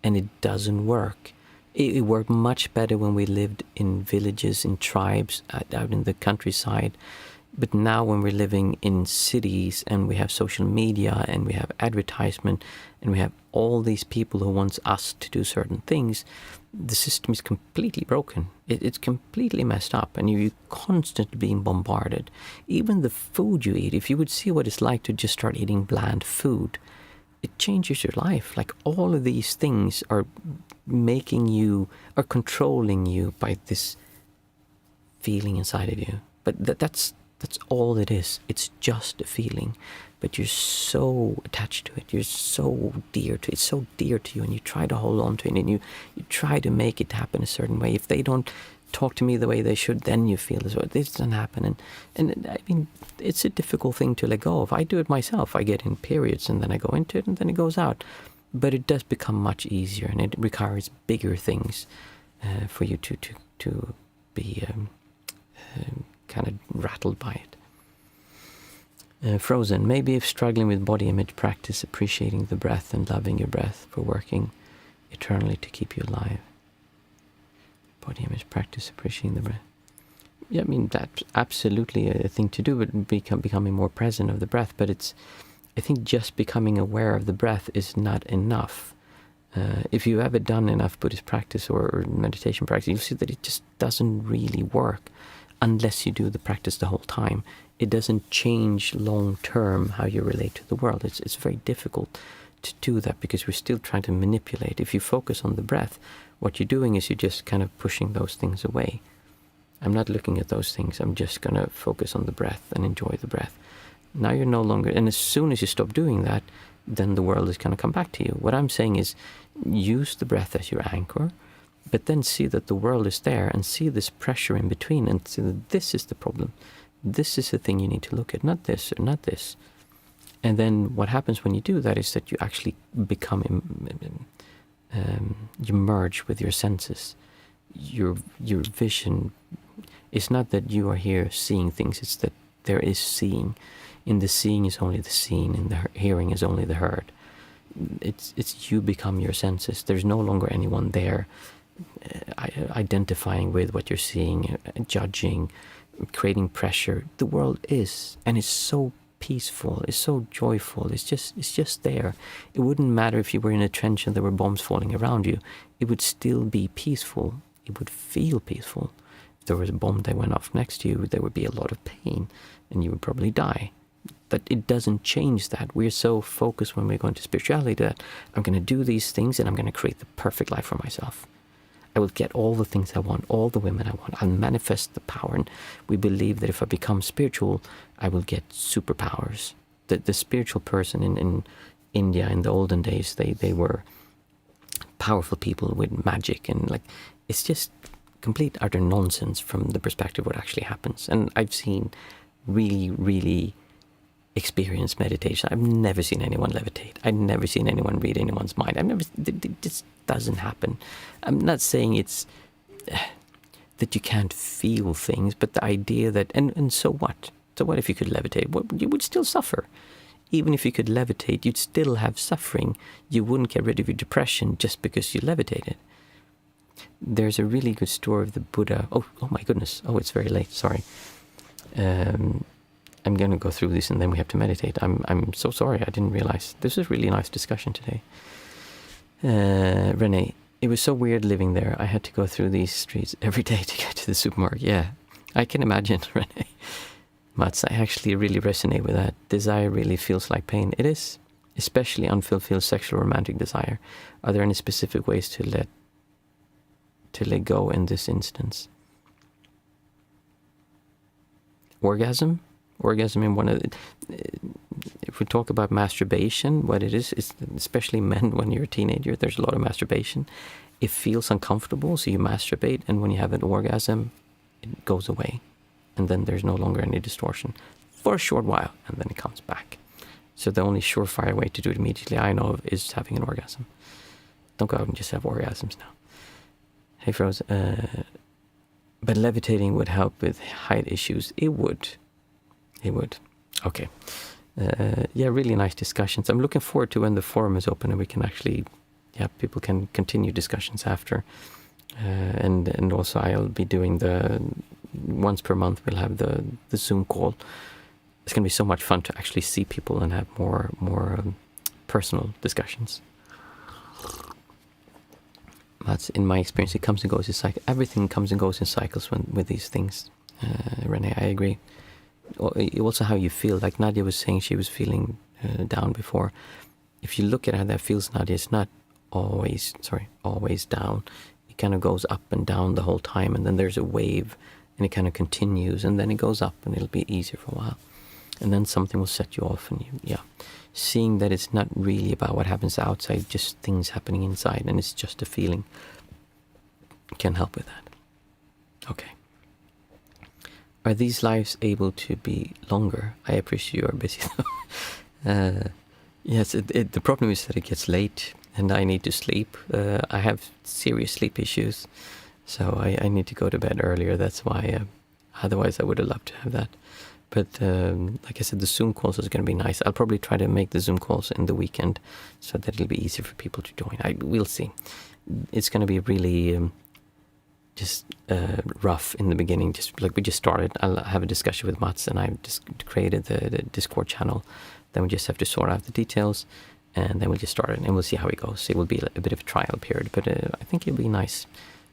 and it doesn't work. It worked much better when we lived in villages, in tribes, out in the countryside. But now when we're living in cities and we have social media and we have advertisement and we have all these people who want us to do certain things, the system is completely broken. It's completely messed up, and you're constantly being bombarded. Even the food you eat, if you would see what it's like to just start eating bland food, it changes your life. Like, all of these things are making you, are controlling you by this feeling inside of you. But that's all it is. It's just a feeling, but you're so attached to it. You're so dear to it. It's so dear to you, and you try to hold on to it, and you try to make it happen a certain way. If they don't talk to me the way they should, then you feel as well. This doesn't happen. And I mean, it's a difficult thing to let go of. I do it myself. I get in periods, and then I go into it, and then it goes out. But it does become much easier, and it requires bigger things for you to be kind of rattled by it. Frozen, maybe if struggling with body image, practice appreciating the breath and loving your breath for working eternally to keep you alive. Body image, practice appreciating the breath. Yeah, I mean, that's absolutely a thing to do, but becoming more present of the breath. But I think just becoming aware of the breath is not enough. If you've ever done enough Buddhist practice or meditation practice, you'll see that it just doesn't really work unless you do the practice the whole time. It doesn't change long-term how you relate to the world. It's very difficult to do that because we're still trying to manipulate. If you focus on the breath, what you're doing is you're just kind of pushing those things away. I'm not looking at those things. I'm just going to focus on the breath and enjoy the breath. Now you're no longer... And as soon as you stop doing that, then the world is going to come back to you. What I'm saying is use the breath as your anchor, but then see that the world is there and see this pressure in between and see that this is the problem. This is the thing you need to look at, not this or not this. And then what happens when you do that is that you actually become... you merge with your senses. Your vision... It's not that you are here seeing things, it's that there is seeing. In the seeing is only the seen, in the hearing is only the heard. It's you become your senses. There's no longer anyone there identifying with what you're seeing, judging, creating pressure. The world is, and it's so peaceful, it's so joyful, it's just there. It wouldn't matter if you were in a trench and there were bombs falling around you. It would still be peaceful. It would feel peaceful. If there was a bomb that went off next to you, there would be a lot of pain and you would probably die. But it doesn't change that. We're so focused when we're going to spirituality that I'm going to do these things and I'm going to create the perfect life for myself. I will get all the things I want, all the women I want. I'll manifest the power. And we believe that if I become spiritual, I will get superpowers. The spiritual person in India in the olden days, they were powerful people with magic. And like, it's just complete utter nonsense from the perspective of what actually happens. And I've seen really, really experienced meditation. I've never seen anyone levitate. I've never seen anyone read anyone's mind. It just doesn't happen. I'm not saying it's that you can't feel things, but the idea that, and so what? So what if you could levitate? Well, you would still suffer. Even if you could levitate, you'd still have suffering. You wouldn't get rid of your depression just because you levitated. There's a really good story of the Buddha. Oh my goodness. Oh, it's very late. Sorry. I'm going to go through this and then we have to meditate. I'm so sorry. I didn't realize. This was a really nice discussion today. Renee, it was so weird living there. I had to go through these streets every day to get to the supermarket. Yeah, I can imagine, Renee. Mats, I actually really resonate with that. Desire really feels like pain. It is, especially unfulfilled sexual romantic desire. Are there any specific ways to let go in this instance? Orgasm in one of the, if we talk about masturbation, what it is especially men, when you're a teenager, there's a lot of masturbation. It feels uncomfortable, so you masturbate, and when you have an orgasm, it goes away. And then there's no longer any distortion for a short while, and then it comes back. So the only surefire way to do it immediately I know of is having an orgasm. Don't go out and just have orgasms now. Hey, Froze. But levitating would help with height issues. It would. Okay. Yeah, really nice discussions. I'm looking forward to when the forum is open and we can actually, people can continue discussions after. And also I'll be doing once per month we'll have the Zoom call. It's going to be so much fun to actually see people and have more personal discussions. That's in my experience. It comes and goes in cycles. Everything comes and goes in cycles with these things. Renee, I agree. Also how you feel. Like Nadia was saying, she was feeling down before. If you look at how that feels, Nadia, it's not always down. It kind of goes up and down the whole time, and then there's a wave, and it kind of continues, and then it goes up, and it'll be easier for a while. And then something will set you off, and seeing that it's not really about what happens outside, just things happening inside, and it's just a feeling, can help with that. Okay. Are these lives able to be longer? I appreciate you are busy though. Yes, the problem is that it gets late and I need to sleep. I have serious sleep issues, so I need to go to bed earlier. That's why, otherwise I would have loved to have that. But like I said, the Zoom calls is going to be nice. I'll probably try to make the Zoom calls in the weekend so that it'll be easier for people to join. We'll see. It's going to be really just rough in the beginning. Just like we just started, I'll have a discussion with Mats, and I just created the Discord channel. Then we just have to sort out the details, and then we'll just start it, and we'll see how it goes. It will be a bit of a trial period, but I think it'll be nice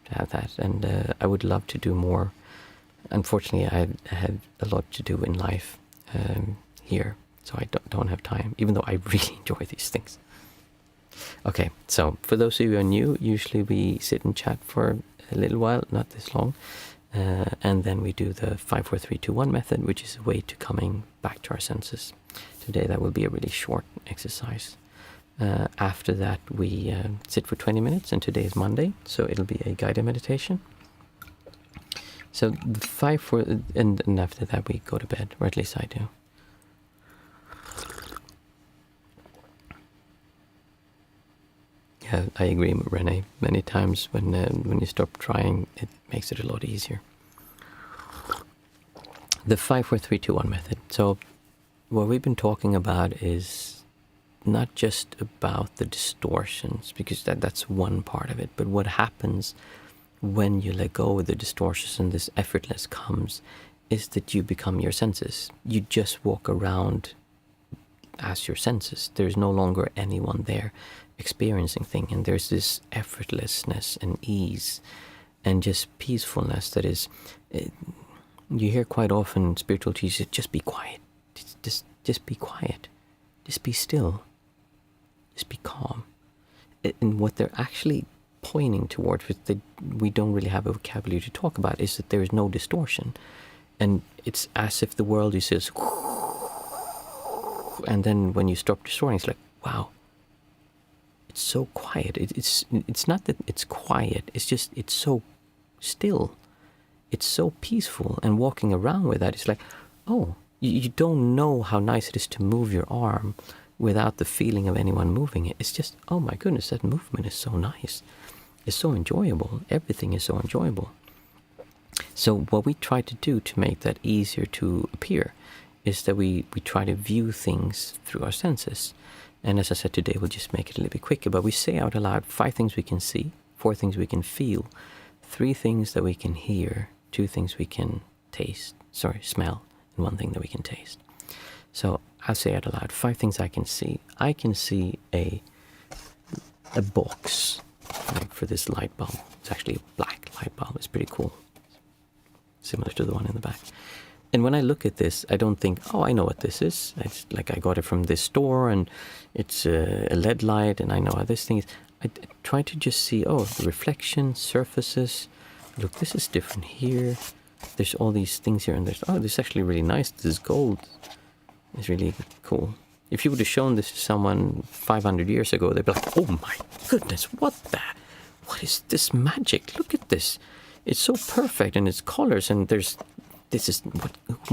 to have that, and I would love to do more. Unfortunately, I have a lot to do in life here, so I don't have time, even though I really enjoy these things. Okay, so for those of you who are new, usually we sit and chat for a little while, not this long, and then we do the 5, 4, 3, 2, 1 method, which is a way to coming back to our senses. Today that will be a really short exercise. After that we sit for 20 minutes, and today is Monday, so it'll be a guided meditation. So the 5, 4, and after that we go to bed, or at least I do. Yeah, I agree with Renee. Many times when you stop trying, it makes it a lot easier. The 5, 4, 3, 2, 1 method. So what we've been talking about is not just about the distortions, because that's one part of it, but what happens when you let go of the distortions and this effortless comes is that you become your senses. You just walk around as your senses. There's no longer anyone there experiencing thing, and there's this effortlessness and ease and just peacefulness that is, you hear quite often spiritual teachers, just be quiet, just be quiet, just be still, just be calm. And what they're actually pointing towards, which we don't really have a vocabulary to talk about, is that there is no distortion, and it's as if the world is just, and then when you stop distorting, it's like, wow, it's so quiet. It's not that it's quiet, it's just, it's so still, it's so peaceful. And walking around with that, it's like, oh, you don't know how nice it is to move your arm without the feeling of anyone moving it. It's just, oh my goodness, that movement is so nice, it's so enjoyable, everything is so enjoyable. So what we try to do to make that easier to appear is that we try to view things through our senses. And as I said, today we'll just make it a little bit quicker, but we say out aloud 5 things we can see, 4 things we can feel, 3 things that we can hear, 2 things we can smell, and 1 thing that we can taste. So I'll say out aloud 5 things I can see. I can see a box, like for this light bulb. It's actually a black light bulb. It's pretty cool, similar to the one in the back. And when I look at this, I don't think, oh, I know what this is. It's like I got it from this store, and it's a LED light, and I know how this thing is. I try to just see, oh, the reflection, surfaces. Look, this is different here. There's all these things here, and there's, oh, this is actually really nice. This is gold. It's really cool. If you would have shown this to someone 500 years ago, they'd be like, oh my goodness, what is this magic? Look at this. It's so perfect, and it's colors, and who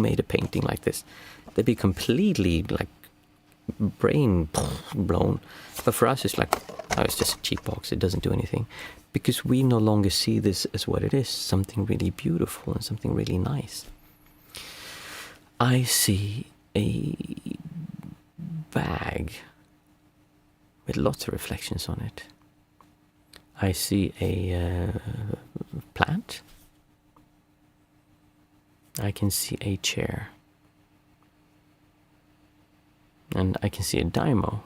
made a painting like this? They'd be completely like brain blown. But for us, it's like, oh, it's just a cheap box. It doesn't do anything, because we no longer see this as what it is, something really beautiful and something really nice. I see a bag with lots of reflections on it. I see a plant. I can see a chair. And I can see a dynamo.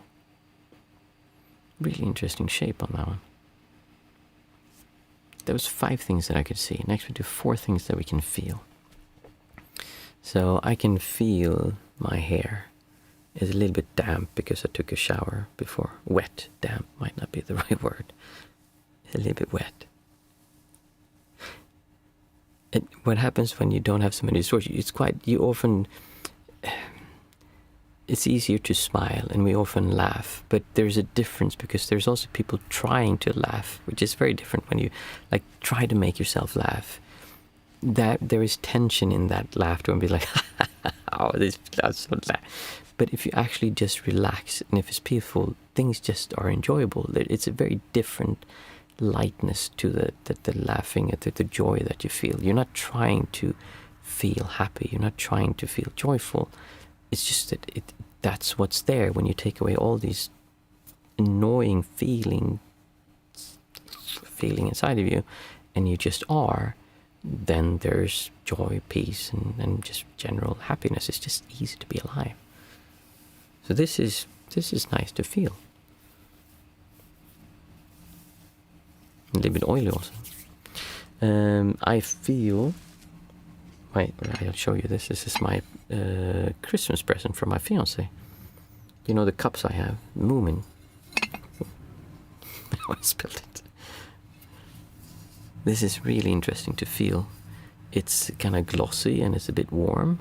Really interesting shape on that one. There was 5 things that I could see. Next we do 4 things that we can feel. So I can feel my hair is a little bit damp because I took a shower before. Wet. Damp might not be the right word. A little bit wet. And what happens when you don't have so many distortions, it's easier to smile, and we often laugh, but there's a difference, because there's also people trying to laugh, which is very different. When you like try to make yourself laugh, that there is tension in that laughter, and be like, oh, that's so laugh. But if you actually just relax, and if it's peaceful, things just are enjoyable. It's a very different lightness to the laughing, the joy that you feel. You're not trying to feel happy, you're not trying to feel joyful. It's just that that's what's there when you take away all these annoying feeling inside of you, and you just are, then there's joy, peace, and just general happiness. It's just easy to be alive. So this is nice to feel. A little bit oily also. I feel. Wait, I'll show you this. This is my Christmas present from my fiance. You know the cups I have, Moomin. I spilled it. This is really interesting to feel. It's kind of glossy and it's a bit warm.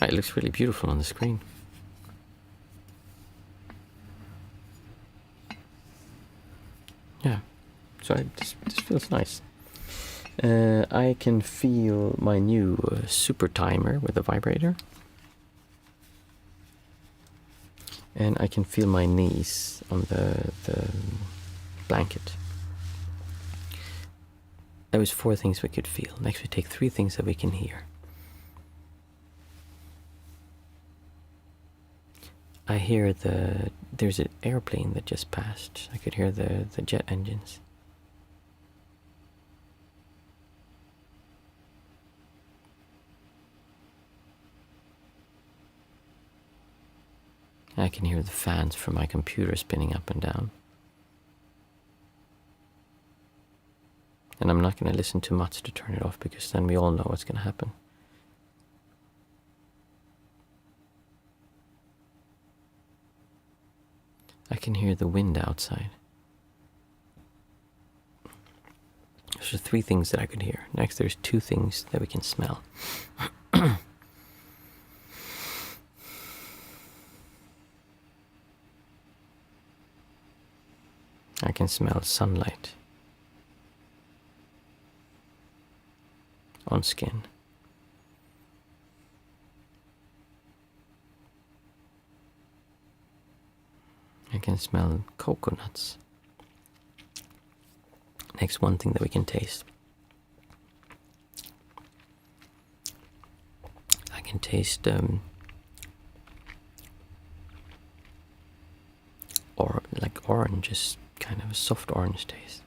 It looks really beautiful on the screen. Yeah, so this feels nice. I can feel my new super timer with a vibrator. And I can feel my knees on the blanket. There was 4 things we could feel. Next we take 3 things that we can hear. I hear there's an airplane that just passed. I could hear the jet engines. I can hear the fans from my computer spinning up and down. And I'm not going to listen too much to turn it off, because then we all know what's going to happen. I can hear the wind outside. Those are 3 things that I could hear. Next, there's 2 things that we can smell. I can smell sunlight on skin. I can smell coconuts. Next, one thing that we can taste. I can taste like oranges, kind of a soft orange taste.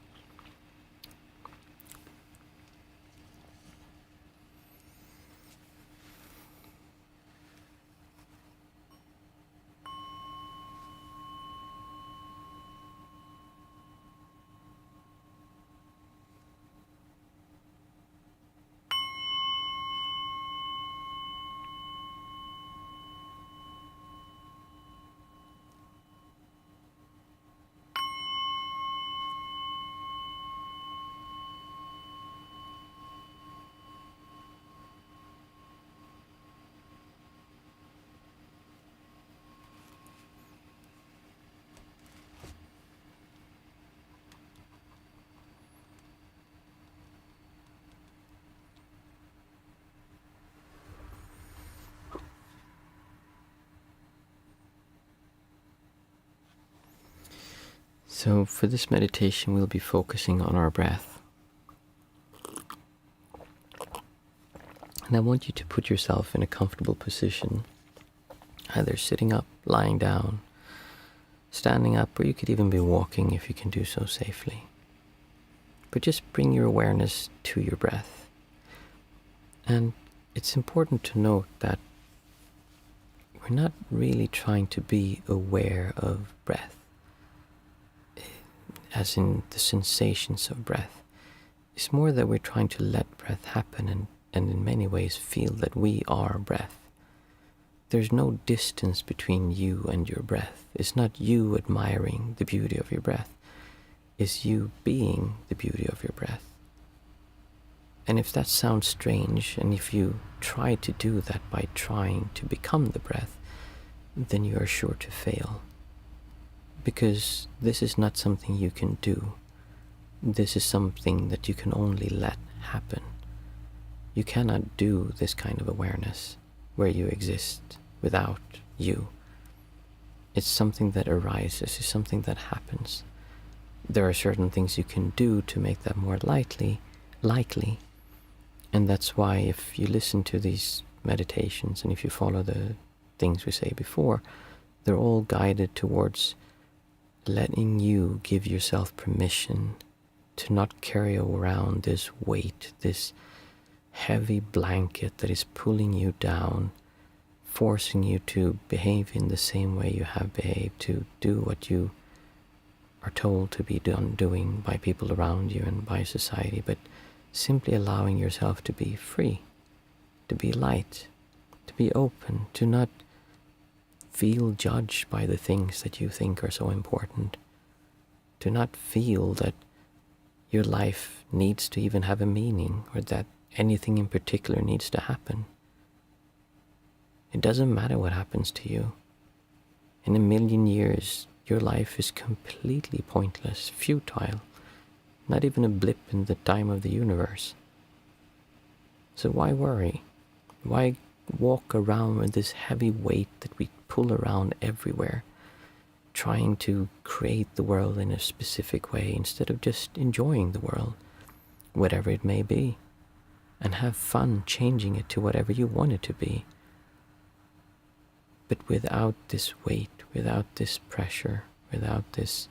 So for this meditation, we'll be focusing on our breath. And I want you to put yourself in a comfortable position, either sitting up, lying down, standing up, or you could even be walking if you can do so safely. But just bring your awareness to your breath. And it's important to note that we're not really trying to be aware of breath, as in the sensations of breath. It's more that we're trying to let breath happen and in many ways feel that we are breath. There's no distance between you and your breath. It's not you admiring the beauty of your breath. It's you being the beauty of your breath. And if that sounds strange, and if you try to do that by trying to become the breath, then you are sure to fail. Because this is not something you can do. This is something that you can only let happen. You cannot do this kind of awareness where you exist without you. It's something that arises, it's something that happens. There are certain things you can do to make that more likely, and that's why if you listen to these meditations and if you follow the things we say before, they're all guided towards letting you give yourself permission to not carry around this weight, this heavy blanket that is pulling you down, forcing you to behave in the same way you have behaved, to do what you are told to be doing by people around you and by society, but simply allowing yourself to be free, to be light, to be open, to not feel judged by the things that you think are so important, to not feel that your life needs to even have a meaning or that anything in particular needs to happen. It doesn't matter what happens to you. In 1,000,000 years, your life is completely pointless, futile, not even a blip in the time of the universe. So why worry? Why walk around with this heavy weight that we pull around everywhere, trying to create the world in a specific way instead of just enjoying the world, whatever it may be, and have fun changing it to whatever you want it to be? But without this weight, without this pressure, without this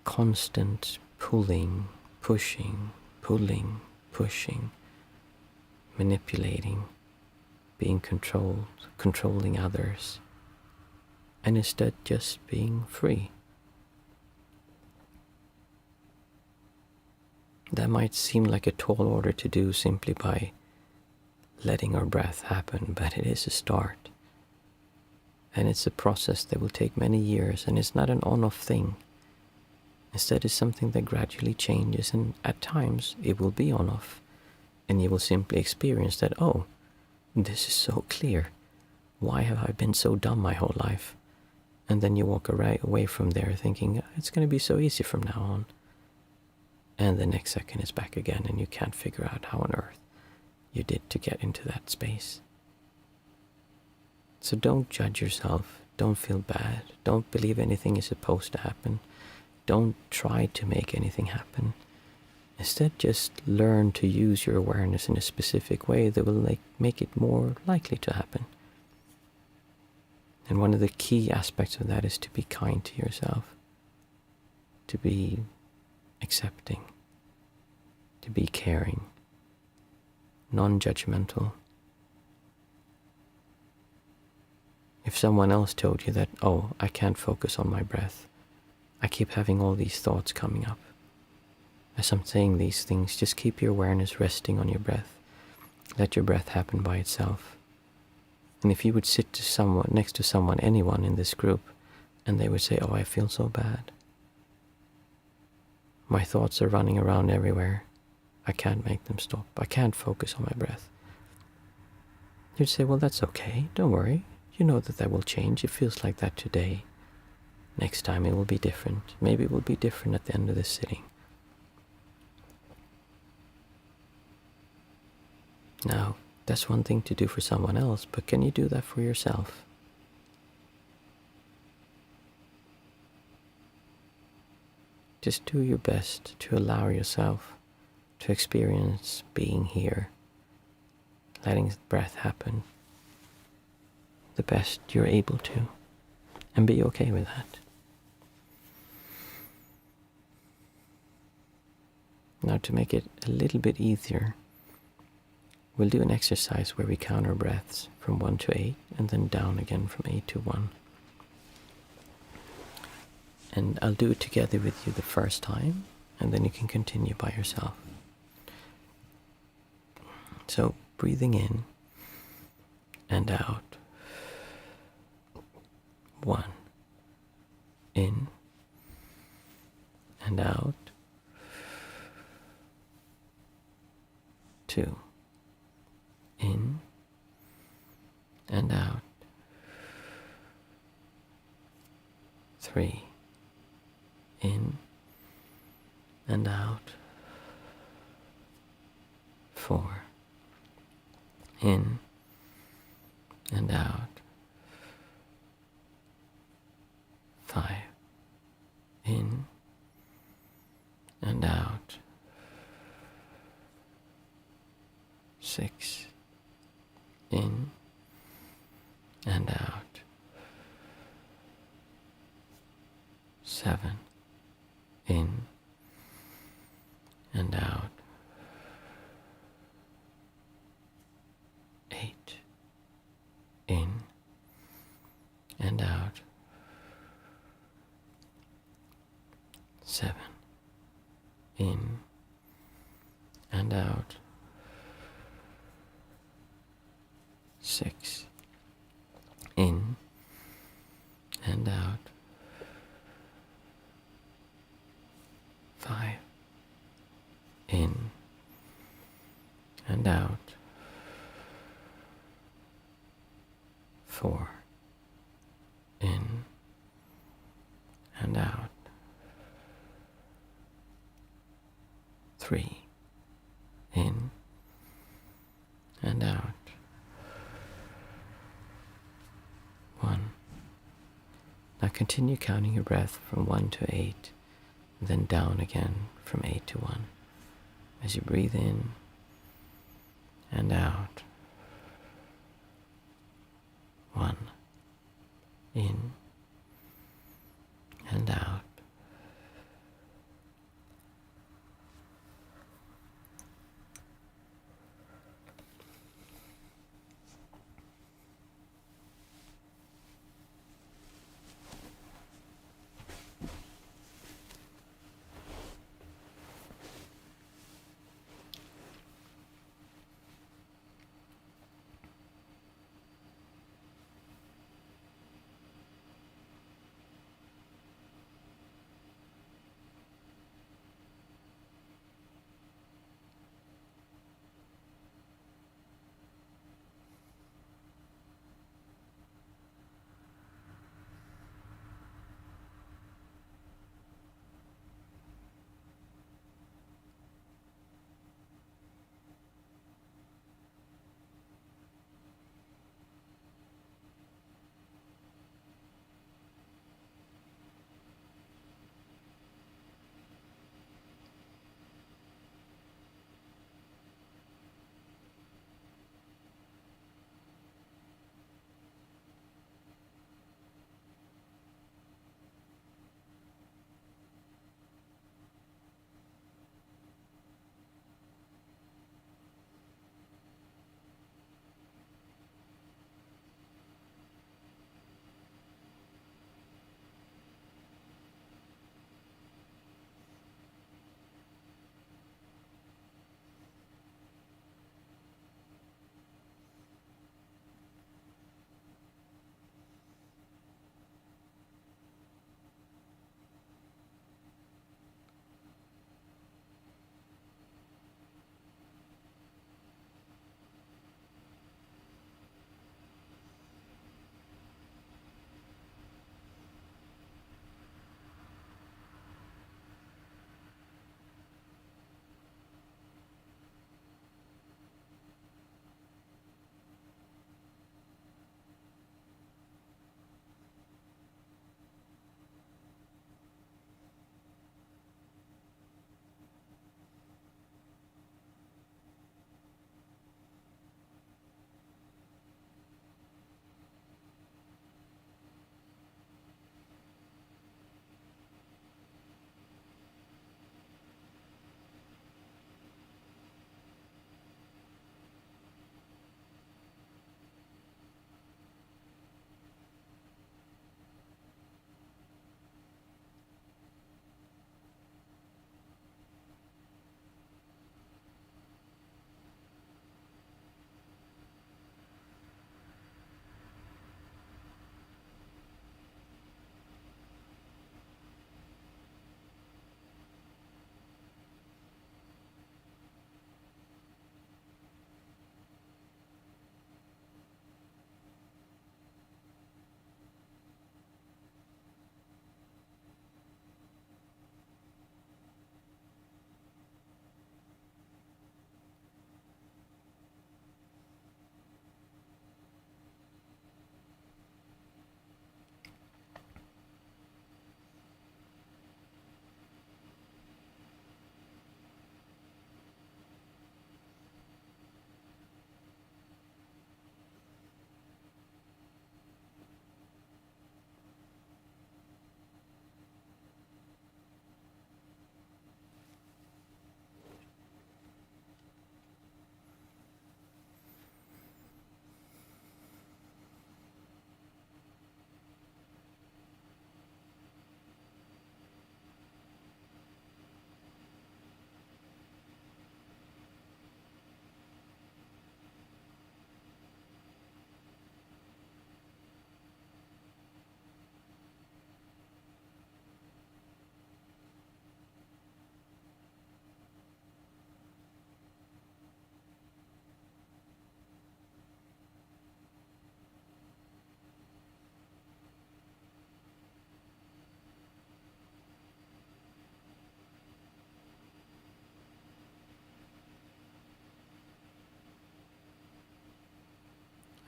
constant pulling, pushing, pulling, pushing, manipulating, being controlled, controlling others, and instead just being free. That might seem like a tall order to do simply by letting our breath happen, but it is a start. And it's a process that will take many years, and it's not an on-off thing. Instead, it's something that gradually changes, and at times it will be on-off. And you will simply experience that, oh, this is so clear. Why have I been so dumb my whole life? And then you walk away from there thinking, it's going to be so easy from now on. And the next second is back again, and you can't figure out how on earth you did to get into that space. So don't judge yourself. Don't feel bad. Don't believe anything is supposed to happen. Don't try to make anything happen. Instead, just learn to use your awareness in a specific way that will make it more likely to happen. And one of the key aspects of that is to be kind to yourself, to be accepting, to be caring, non-judgmental. If someone else told you that, oh, I can't focus on my breath, I keep having all these thoughts coming up. As I'm saying these things, just keep your awareness resting on your breath. Let your breath happen by itself. And if you would sit next to someone, anyone in this group, and they would say, oh, I feel so bad. My thoughts are running around everywhere. I can't make them stop. I can't focus on my breath. You'd say, well, that's okay. Don't worry. You know that will change. It feels like that today. Next time it will be different. Maybe it will be different at the end of this sitting. Now, that's one thing to do for someone else, but can you do that for yourself? Just do your best to allow yourself to experience being here, letting the breath happen the best you're able to, and be okay with that. Now, to make it a little bit easier, we'll do an exercise where we count our breaths from 1 to 8 and then down again from 8 to 1. And I'll do it together with you the first time, and then you can continue by yourself. So, breathing in and out. 1. In and out. 2. In and out. 3. In and out. 4. In and out. 5. In and out. 6. In and out. 7. In and out. 7. In and out. 6. In and out. 5. In and out. 4. In and out. 3. In and out. 1. Now continue counting your breath from 1 to 8, and then down again from 8 to 1. As you breathe in and out. 1. In and out.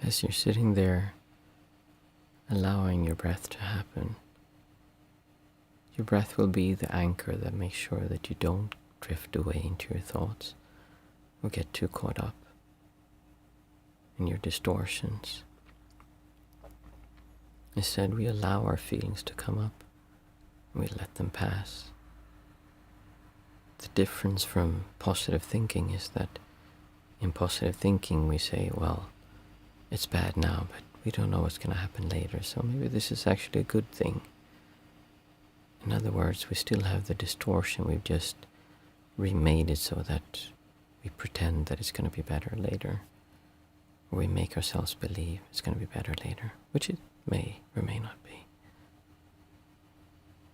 as you're sitting there, allowing your breath to happen, your breath will be the anchor that makes sure that you don't drift away into your thoughts or get too caught up in your distortions. Instead, we allow our feelings to come up and we let them pass. The difference from positive thinking is that in positive thinking we say, well, it's bad now, but we don't know what's going to happen later, so maybe this is actually a good thing. In other words, we still have the distortion, we've just remade it so that we pretend that it's going to be better later. Or we make ourselves believe it's going to be better later, which it may or may not be.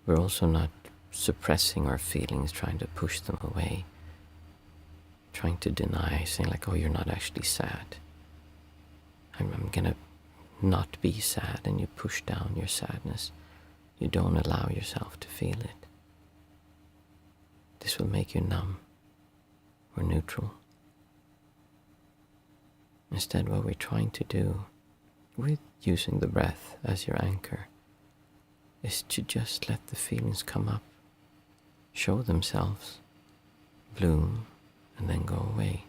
We're also not suppressing our feelings, trying to push them away, trying to deny, saying like, oh, you're not actually sad. I'm going to not be sad, and you push down your sadness. You don't allow yourself to feel it. This will make you numb or neutral. Instead, what we're trying to do with using the breath as your anchor is to just let the feelings come up, show themselves, bloom, and then go away.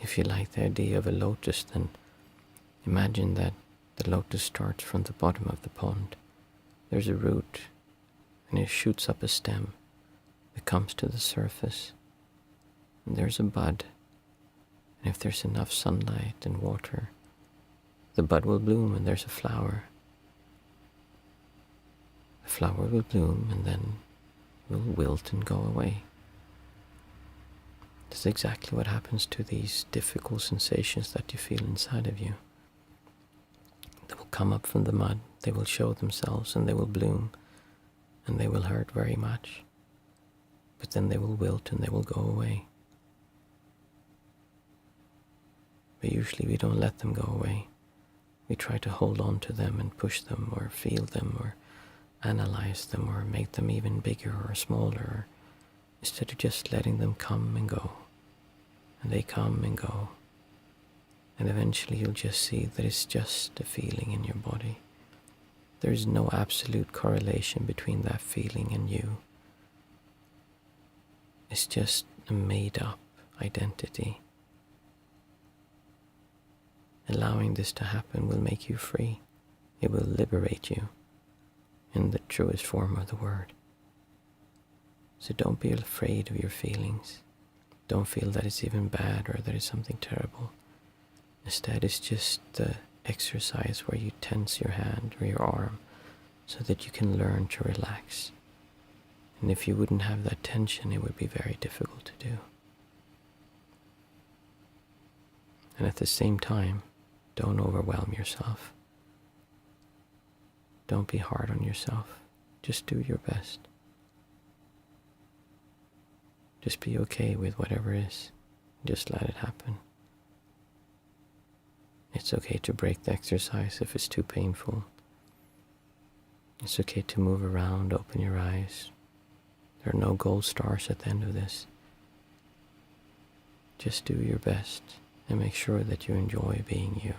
If you like the idea of a lotus, then imagine that the lotus starts from the bottom of the pond. There's a root, and it shoots up a stem that comes to the surface. And there's a bud, and if there's enough sunlight and water, the bud will bloom and there's a flower. The flower will bloom and then will wilt and go away. That's exactly what happens to these difficult sensations that you feel inside of you. They will come up from the mud, they will show themselves, and they will bloom, and they will hurt very much. But then they will wilt and they will go away. But usually we don't let them go away. We try to hold on to them and push them or feel them or analyze them or make them even bigger or smaller, instead of just letting them come and go. And they come and go. And eventually you'll just see that it's just a feeling in your body. There is no absolute correlation between that feeling and you. It's just a made-up identity. Allowing this to happen will make you free. It will liberate you in the truest form of the word. So don't be afraid of your feelings. Don't feel that it's even bad or that it's something terrible. Instead, it's just the exercise where you tense your hand or your arm so that you can learn to relax. And if you wouldn't have that tension, it would be very difficult to do. And at the same time, don't overwhelm yourself. Don't be hard on yourself. Just do your best. Just be okay with whatever is. Just let it happen. It's okay to break the exercise if it's too painful. It's okay to move around, open your eyes. There are no gold stars at the end of this. Just do your best and make sure that you enjoy being you.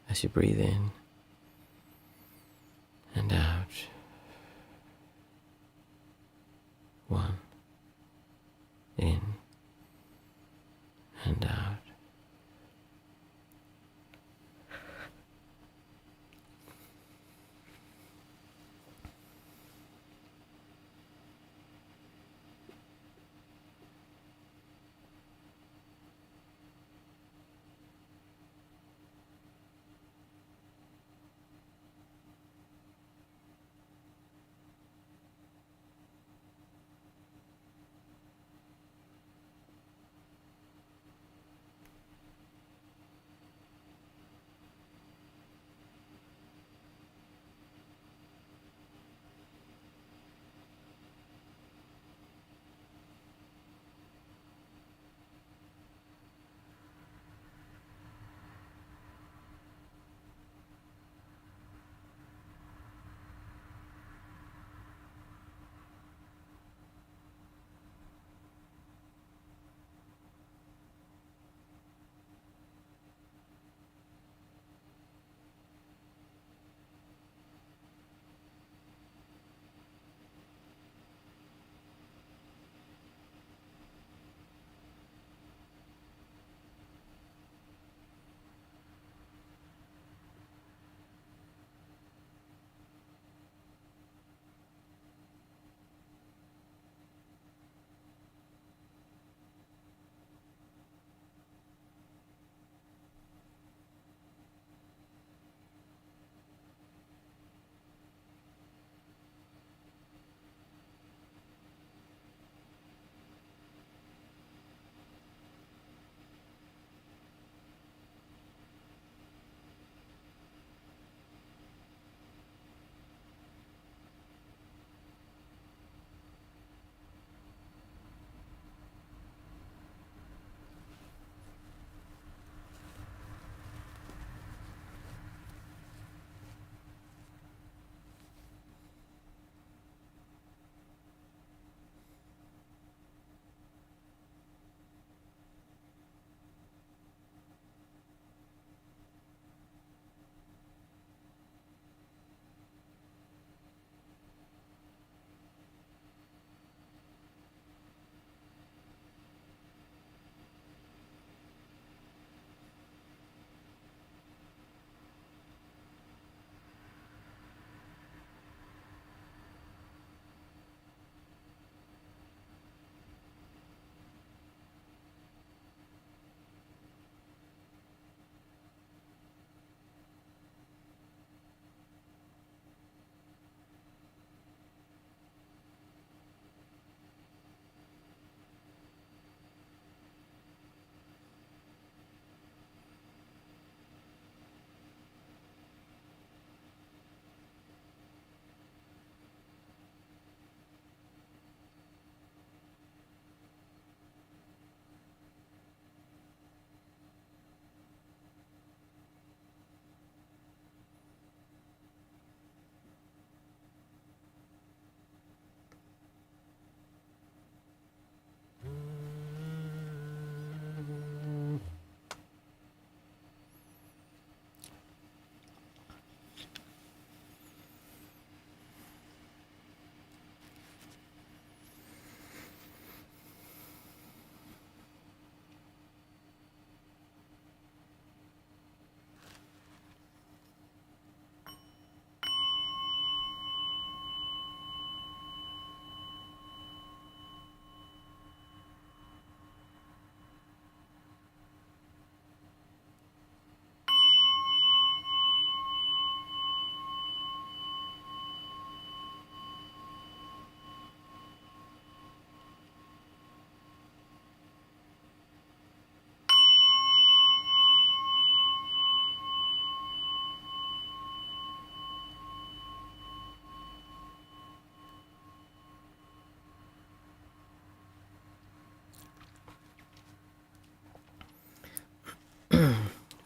As you breathe in and out. 1. In and out.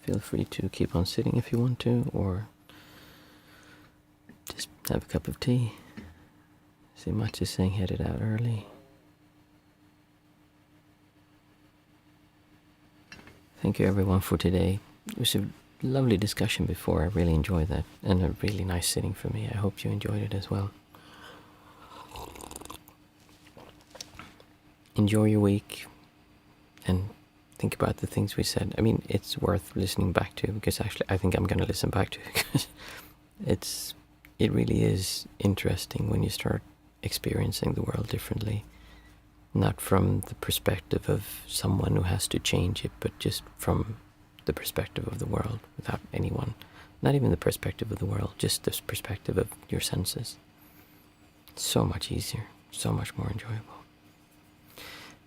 feel free to keep on sitting if you want to, or just have a cup of tea. See, Mats is saying headed out early. Thank you everyone for today. It was a lovely discussion before. I really enjoyed that, and a really nice sitting for me. I hope you enjoyed it as well. Enjoy your week and think about the things we said. I mean, it's worth listening back to, because actually I think I'm going to listen back to it, because it really is interesting when you start experiencing the world differently. Not from the perspective of someone who has to change it, but just from the perspective of the world, without anyone. Not even the perspective of the world, just the perspective of your senses. So much easier, so much more enjoyable.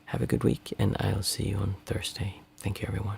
Have a good week, and I'll see you on Thursday. Thank you, everyone.